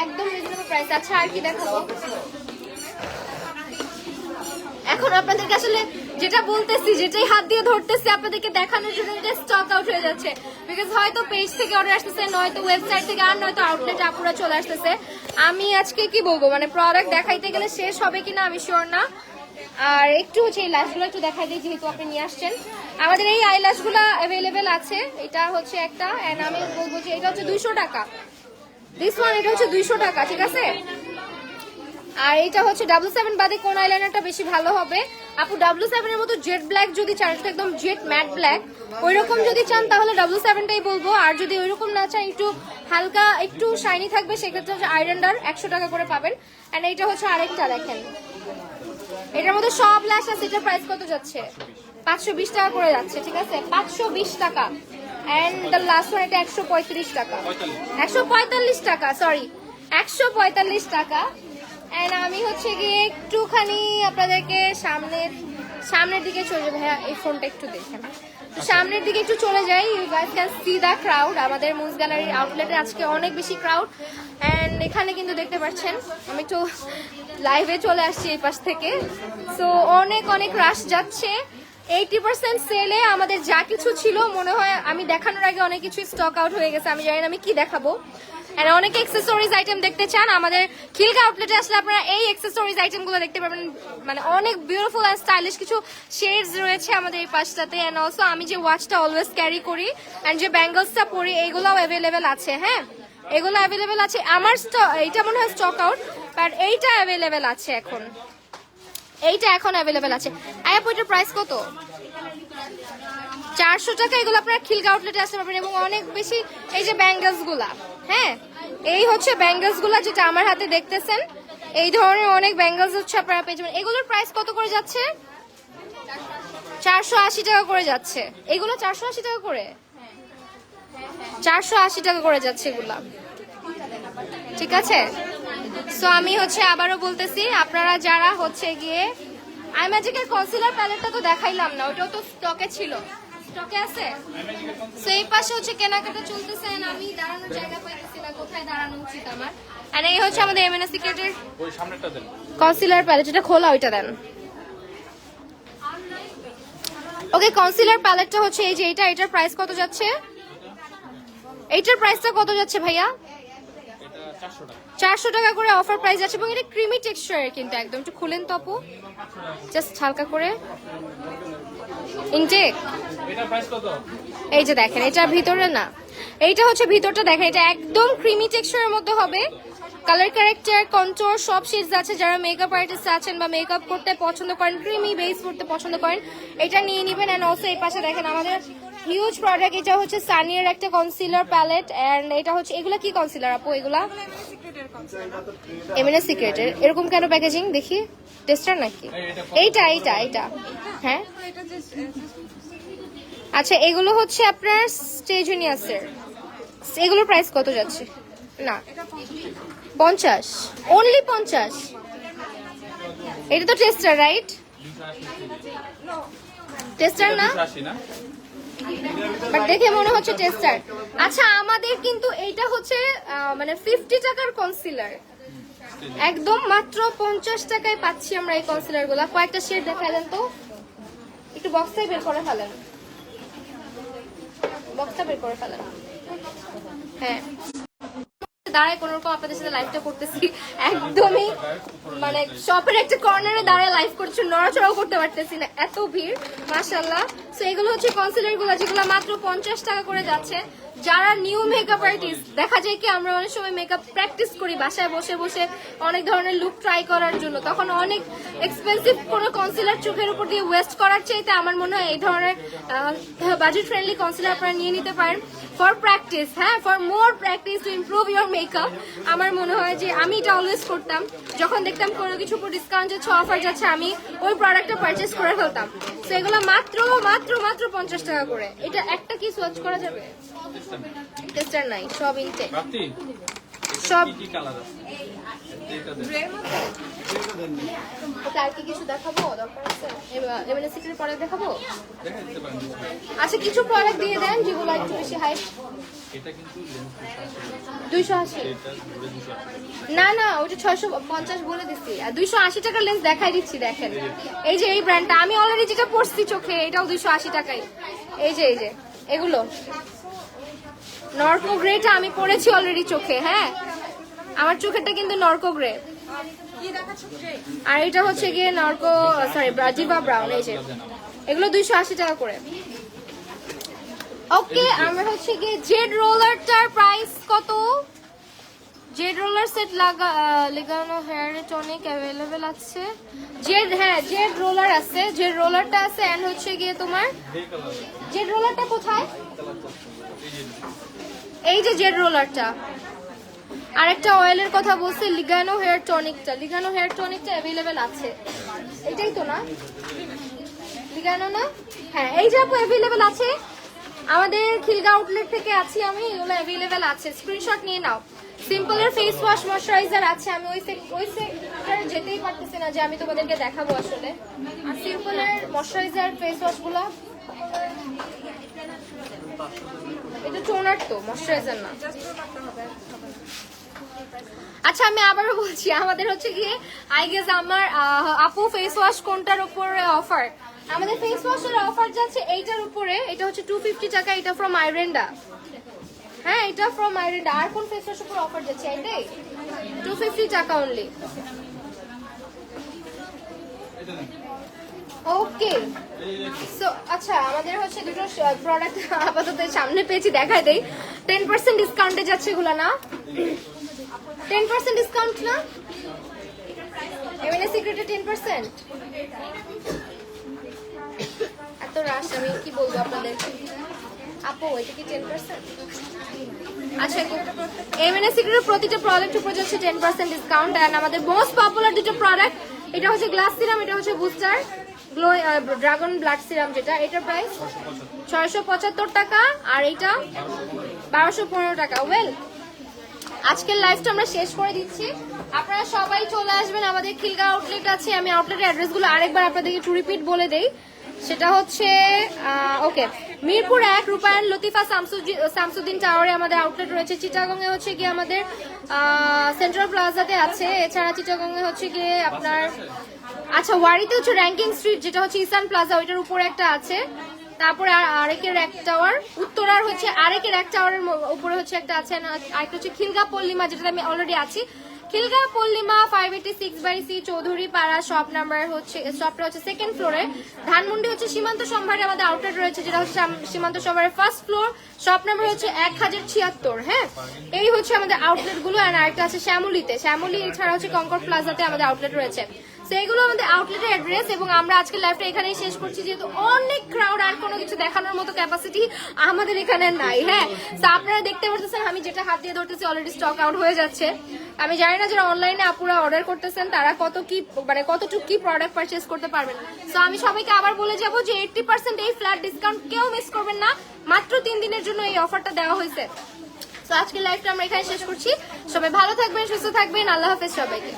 [SPEAKER 1] একদম রিজনেবল প্রাইস। আচ্ছা আর কি দেখাবো? এখন আপনাদেরকে আসলে যেটা বলতেছি, যেটাই হাত দিয়ে ধরতেছি আপনাদেরকে দেখানোর জন্য, এটা স্টক আউট হয়ে যাচ্ছে। বিকজ হয়তো পেজ থেকে অর্ডার আসতেছে, নয়তো ওয়েবসাইট থেকে, আর নয়তো আউটলেটে আপুরা চলে আসতেছে। আমি আজকে কি বলবো, মানে প্রোডাক্ট দেখাইতে গেলে শেষ হবে কিনা আমি শিওর না। আর একটু হচ্ছে এই ল্যাশগুলো একটু দেখাই দিই, যেহেতু আপনি নিয়ে আসছেন। আমাদের এই আইল্যাশগুলো অ্যাভেলেবেল আছে। এটা হচ্ছে একটা, এন্ড আমি বলবো যে এটা হচ্ছে 200 টাকা। দিস ওয়ান এটা হচ্ছে 200 টাকা, ঠিক আছে? আর এটা হচ্ছে W7 বাদে কোন আইলাইনারটা বেশি ভালো হবে? আপু W7 এর মতো জেড ব্ল্যাক যদি চান, একদম জেড ম্যাট ব্ল্যাক ওইরকম যদি চান তাহলে W7টাই বলবো। আর যদি ওইরকম না চান, একটু হালকা একটু শাইনি থাকবে, সেক্ষেত্রে হচ্ছে আইরেন্ডার 100 টাকা করে পাবেন। এন্ড এইটা হচ্ছে আরেকটা, দেখেন এটার মধ্যে সব ল্যাশ আছে। এটার প্রাইস কত যাচ্ছে? 520 টাকা করে যাচ্ছে, ঠিক আছে? 520 টাকা। এন্ড দ্য লাস্ট ওয়ান এটা 135 টাকা, 145 টাকা, সরি 145 টাকা। এন্ড আমি হচ্ছে গিয়ে একটুখানি আপনাদেরকে সামনের দিকে চলে যাই। ভাইয়া এই ফোনটা একটু দেখেন, তো সামনের দিকে একটু চলে যাই। You guys can see the crowd. আমাদের মুন্স গ্যালারির আউটলেটে আজকে অনেক বেশি ক্রাউড। এন্ড এখানে কিন্তু দেখতে পাচ্ছেন আমি একটু লাইভে চলে আসছি এই পাশ থেকে। সো অনেক অনেক রাশ যাচ্ছে। 80% সেলে আমাদের যা কিছু ছিল মনে হয় আমি দেখানোর আগে অনেক কিছু স্টক আউট হয়ে গেছে। আমি জানি না আমি কি দেখাবো। আর অনেক অ্যাক্সেসরিজ আইটেম দেখতে চান, আমাদের খিলগা আউটলেটে আসলে আপনারা এই অ্যাক্সেসরিজ আইটেমগুলো দেখতে পাবেন। মানে অনেক বিউটিফুল অ্যান্ড স্টাইলিশ কিছু শেডস রয়েছে আমাদের এই পাশটাতে। অ্যান্ড অলসো আমি যে ওয়াচটা অলওয়েজ ক্যারি করি অ্যান্ড যে ব্যাঙ্গলসটা পরি, এইগুলোও অ্যাভেলেবেল আছে। হ্যাঁ এগুলো অ্যাভেলেবেল আছে। আমার এইটা মনে হয় স্টক আউট, বাট এইটা অ্যাভেলেবেল আছে এখন। এইটা এখন অ্যাভেলেবেল আছে। আয়া এটার প্রাইস কত? 400 টাকা। এগুলো আপনারা খিলগা আউটলেটে আসতে পারবেন। এবং অনেক বেশি এই যে ব্যাঙ্গলস গুলা, হ্যাঁ এই হচ্ছে ব্যাঙ্গলস গুলা যেটা আমার হাতে দেখতেছেন, এই ধরনের অনেক ব্যাঙ্গলস হচ্ছে আপনারা পেয়ে যাবেন। এগুলোর প্রাইস কত করে যাচ্ছে? 480 টাকা করে যাচ্ছে। এগুলো 480 টাকা করে, 480 টাকা করে যাচ্ছে এগুলা, ঠিক আছে। সো আমি হচ্ছে আবারও বলতেছি, আপনারা যারা হচ্ছে গিয়ে আইম্যাজিকের কনসিলার প্যালেটটা তো দেখাইলাম না, ওটাও তো স্টকে ছিল, স্টকে আছে। সো এই পাশে হচ্ছে কেনাকাটা চলতেছে, আমি দাঁড়ানোর জায়গা পাইতেছি না, কোথায় দাঁড়ানো উচিত আমার। আর এই হচ্ছে আমাদের এমএনএস সিক্রেটের
[SPEAKER 3] ওই সামনেরটা দেন।
[SPEAKER 1] কনসিলার প্যালেট, এটা খোলা, ওইটা দেন। ওকে, কনসিলার প্যালেটটা হচ্ছে এই যে এটা, এটার প্রাইস কত যাচ্ছে? এইটার প্রাইসটা কত যাচ্ছে ভাইয়া?
[SPEAKER 3] এটা 400 টাকা।
[SPEAKER 1] 400 টাকা করে অফার প্রাইস আছে, এবং এটা ক্রিমি টেক্সচারের কিন্তু একদম। একটু খুলেন তো আপু, জাস্ট হালকা করে ইনটেক।
[SPEAKER 3] এটার প্রাইস কত?
[SPEAKER 1] এই যে দেখেন, এটা ভিতরে না, এইটা হচ্ছে ভিতরটা দেখেন, এটা একদম ক্রিমি টেক্সচারের মধ্যে হবে। কালার কারেক্টার, কন্ট্রোল সব শেডস আছে। যারা মেকআপ আর্টিস্ট আছেন বা মেকআপ করতে পছন্দ করেন, ক্রিমি বেস করতে পছন্দ করেন, এটা নিয়ে নেবেন। এন্ড অলসো এই পাশে দেখেন আমাদের হিউজ প্রোডাক্ট, এটা হচ্ছে সানিয়ার একটা কনসিলার প্যালেট। এন্ড এটা হচ্ছে, এগুলা কি কনসিলার আপু? এগুলা এমএনএস সিক্রেটের। এরকম কেন প্যাকেজিং দেখি? টেস্টার নাকি? এইটা এইটা এইটা হ্যাঁ, আচ্ছা। এগুলো হচ্ছে আপনার স্টেজনিয়াসের। এগুলোর প্রাইস কত যাচ্ছে? না 50, অনলি 50। এটা তো টেস্টার, রাইট? টেস্টার না,
[SPEAKER 3] 280 না?
[SPEAKER 1] বাট দেখে মনে হচ্ছে টেস্টার। আচ্ছা, আমাদের কিন্তু এইটা হচ্ছে মানে 50 টাকার কনসিলার, একদম মাত্র 50 টাকায় পাচ্ছি আমরা এই কনসিলার গুলা। কয়েকটা শেড দেখালেন তো, একটু বক্সটাই বের করে ফেলেন, বক্সটা বের করে ফেলেন। হ্যাঁ, দাঁড়ায় কোন রকম আপনাদের সাথে লাইভটা করতেছি, একদমই মানে শপের একটা কর্নারে দাঁড়ায় লাইভ করছি, নড়াচড়াও করতে পারতেছি না, এত ভিড় মাশাআল্লাহ। সো এগুলো হচ্ছে কনসিলার গুলো, যেগুলো মাত্র 50 টাকা করে যাচ্ছে। যারা নিউ মেকআপ আর্টিস্ট, দেখা যায় কি আমরা অনেক সময় মেকআপ প্র্যাকটিস করি বাসায় বসে বসে অনেক ধরনের লুক ট্রাই করার জন্য, তখন অনেক এক্সপেন্সিভ কোনো কনসিলার চোখের উপর দিয়ে ওয়েস্ট করার চাইতে আমার মনে হয় এই ধরনের বাজেট ফ্রেন্ডলি কনসিলার আপনারা নিয়ে নিতে পারেন ফর প্র্যাকটিস। হ্যাঁ, for more practice to improve your makeup. আমার মনে হয় যে আমি এটা অলওয়েজ করতাম, যখন দেখতাম কোনো কিছু উপর ডিসকাউন্ট যাচ্ছে, অফার যাচ্ছে, আমি ওই প্রোডাক্টটা পারচেস করে ফেলতাম। তো এগুলো মাত্র মাত্র মাত্র 50 টাকা করে। এটা একটা কি সোয়াচ করা যাবে? টেস্টার নাই, সব ইনটেক,
[SPEAKER 3] বাতি
[SPEAKER 1] সব।
[SPEAKER 3] কি কালার আছে? এটা দেন।
[SPEAKER 1] ওকে, আর কি কিছু দেখাবো? দরকার আছে এমএনএস সিক্রেট প্রোডাক্ট দেখাবো?
[SPEAKER 3] দেখা দিতে পারেন।
[SPEAKER 1] আচ্ছা, কিছু প্রোডাক্ট দিয়ে দেন যেগুলো একটু বেশি হাই।
[SPEAKER 3] এটা কিন্তু
[SPEAKER 1] 280?
[SPEAKER 3] এটা 280।
[SPEAKER 1] না না, ওটা 650 বলে দিচ্ছি, আর 280 টাকার লেন্স দেখাই দিচ্ছি। দেখেন এই যে এই ব্র্যান্ডটা আমি অলরেডি যেটা পরছি চোখে, এটাও 280 টাকাই। এই যে এগুলো নর্কো গ্রেটা আমি পরেছি অলরেডি চোখে। হ্যাঁ, আমার চোখেরটা কিন্তু নর্কো গ্রে, আর এটা হচ্ছে গিয়ে নর্কো সরি ব্রাজিবা ব্রাউন। এই যে এগুলো 280 টাকা করে। ওকে, আমরা হচ্ছে গিয়ে জেড রোলারটার প্রাইস কত? জেড রোলার সেট লাগানো হেয়ার টনিক অ্যাভেলেবেল আছে। জেড, হ্যাঁ জেড রোলার আছে, জেড রোলারটা আছে। এন্ড হচ্ছে গিয়ে তোমার জেড রোলারটা কোথায়? এই যে জেড রোলারটা। আরেকটা অয়েলের কথা বলছে, লিগানো হেয়ার টনিকটা। লিগানো হেয়ার টনিকটা অ্যাভেলেবেল আছে, এটাই তো না? লিগানো না? হ্যাঁ, এই যে আপু অ্যাভেলেবেল আছে আমাদের খিলগা আউটলেট থেকে আছি আমি, এগুলো অ্যাভেলেবেল আছে, স্ক্রিনশট নিয়ে নাও। সিম্পলের ফেস ওয়াশ ময়শ্চারাইজার আছে, আমি ওই সেক্টরে যেতেই পারতেছি না যে আমি তোমাদেরকে দেখাবো আসলে। আর সিম্পলের ময়শ্চারাইজার ফেস ওয়াশ গুলো, এটা টোনার তো, ময়শ্চারাইজার না। আচ্ছা, আমি আবারও বলছি, আমাদের হচ্ছে গিয়ে আই গেস আমার আপু ফেস ওয়াশ কোনটার উপরে অফার? আমাদের ফেস ওয়াশের অফার যাচ্ছে এইটার উপরে, এটা হচ্ছে 250 টাকা, এটা ফ্রম আইরেন্ডা। হ্যাঁ, এটা ফ্রম আইরেন্ডা। আর কোন ফেস ওয়াশের উপর অফার যাচ্ছে? এটাই 250 টাকা অনলি। ওকে, সো আচ্ছা, আমাদের হচ্ছে দুটো প্রোডাক্ট আপাতত সামনে পেয়েছি, দেখাই দেই। 10% ডিসকাউন্টে যাচ্ছে এগুলো না? 10% ডিসকাউন্ট না? এমএনএস সিক্রেটে 10%? এত রাশ, আমি কি বলবো আপনাদের। আপু, এটা কি 10%? আচ্ছা এমএনএস সিক্রেটের প্রতিটা প্রোডাক্ট উপর যাচ্ছে 10% ডিসকাউন্ট এন্ড আমাদের মোস্ট পপুলার দুটো প্রোডাক্ট এটা হচ্ছে গ্লাস সিরাম, এটা হচ্ছে booster glow dragon blood serum, যেটা এটার প্রাইস 675 টাকা আর এইটা 1215 টাকা। ওয়েল আজকের লাইভটা আমরা শেষ করে দিচ্ছি, আপনারা সবাই চলে আসবেন আমাদের খিলগা আউটলেট আছে। আমি আউটলেটের অ্যাড্রেসগুলো আরেকবার আপনাদেরকে টু রিপিট বলে দেই। সেটা হচ্ছে ওকে মিরপুর 1 রূপায়ণ লতিফা শামসুদ্দিন টাওয়ারে আমাদের আউটলেট রয়েছে। চিটাগংয়ে হচ্ছে গিয়ে আমাদের সেন্ট্রাল প্লাজাতে আছে। এছাড়া চিটাগংয়ে হচ্ছে গিয়ে আপনার আচ্ছা ওয়ারিতে হচ্ছে র্যাঙ্কিং স্ট্রিট, যেটা হচ্ছে ইসান প্লাজা, ওইটার উপরে একটা আছে। তারপরে আরেকের এক টাওয়ার উত্তরার হচ্ছে আরেকের এক টাওয়ারের উপরে হচ্ছে একটা আছে, আরেকটা হচ্ছে খিলগা পল্লিমা, যেটাতে আমি অলরেডি আছি। খিলগা পল্লিমা 586/C চৌধুরী পাড়া, শপ নাম্বার হচ্ছে শপটা হচ্ছে সেকেন্ড ফ্লোরে। ধানমন্ডি হচ্ছে সীমান্ত সম্ভারে আমাদের আউটলেট রয়েছে, যেটা হচ্ছে সীমান্ত সম্ভারের ফার্স্ট ফ্লোর, শপ নাম্বার হচ্ছে 1076। হ্যাঁ, এই হচ্ছে আমাদের আউটলেট গুলো। আর আরেকটা আছে শ্যামলীতে, শ্যামলী এছাড়া হচ্ছে কনকর্ড প্লাজাতে আমাদের আউটলেট রয়েছে। সেইগুলো আমাদের আউটলেটের অ্যাড্রেস। এবং আমরা আজকে লাইভটা এখানেই শেষ করছি, যেহেতু অনেক ক্রাউড, আর কোনো কিছু দেখানোর মতো ক্যাপাসিটি আমাদের এখানে নাই। হ্যাঁ, তো আপনারা দেখতে পাচ্ছেন আমি যেটা হাত দিয়ে ধরতেছি অলরেডি স্টক আউট হয়ে যাচ্ছে। আমি জানি না যারা অনলাইনে আপুরা অর্ডার করতেছেন তারা কতটুকু কি প্রোডাক্ট পারচেস করতে পারবেন। তো আমি সবাইকে আবার বলে যাব যে 80% এই ফ্ল্যাট ডিসকাউন্ট কেউ মিস করবেন না, মাত্র 3 দিনের জন্য এই অফারটা দেওয়া হয়েছে। তো আজকের লাইভটা আমরা এখানে শেষ করছি। সবাই ভালো থাকবেন, সুস্থ থাকবেন, আল্লাহ হাফেজ সবাইকে।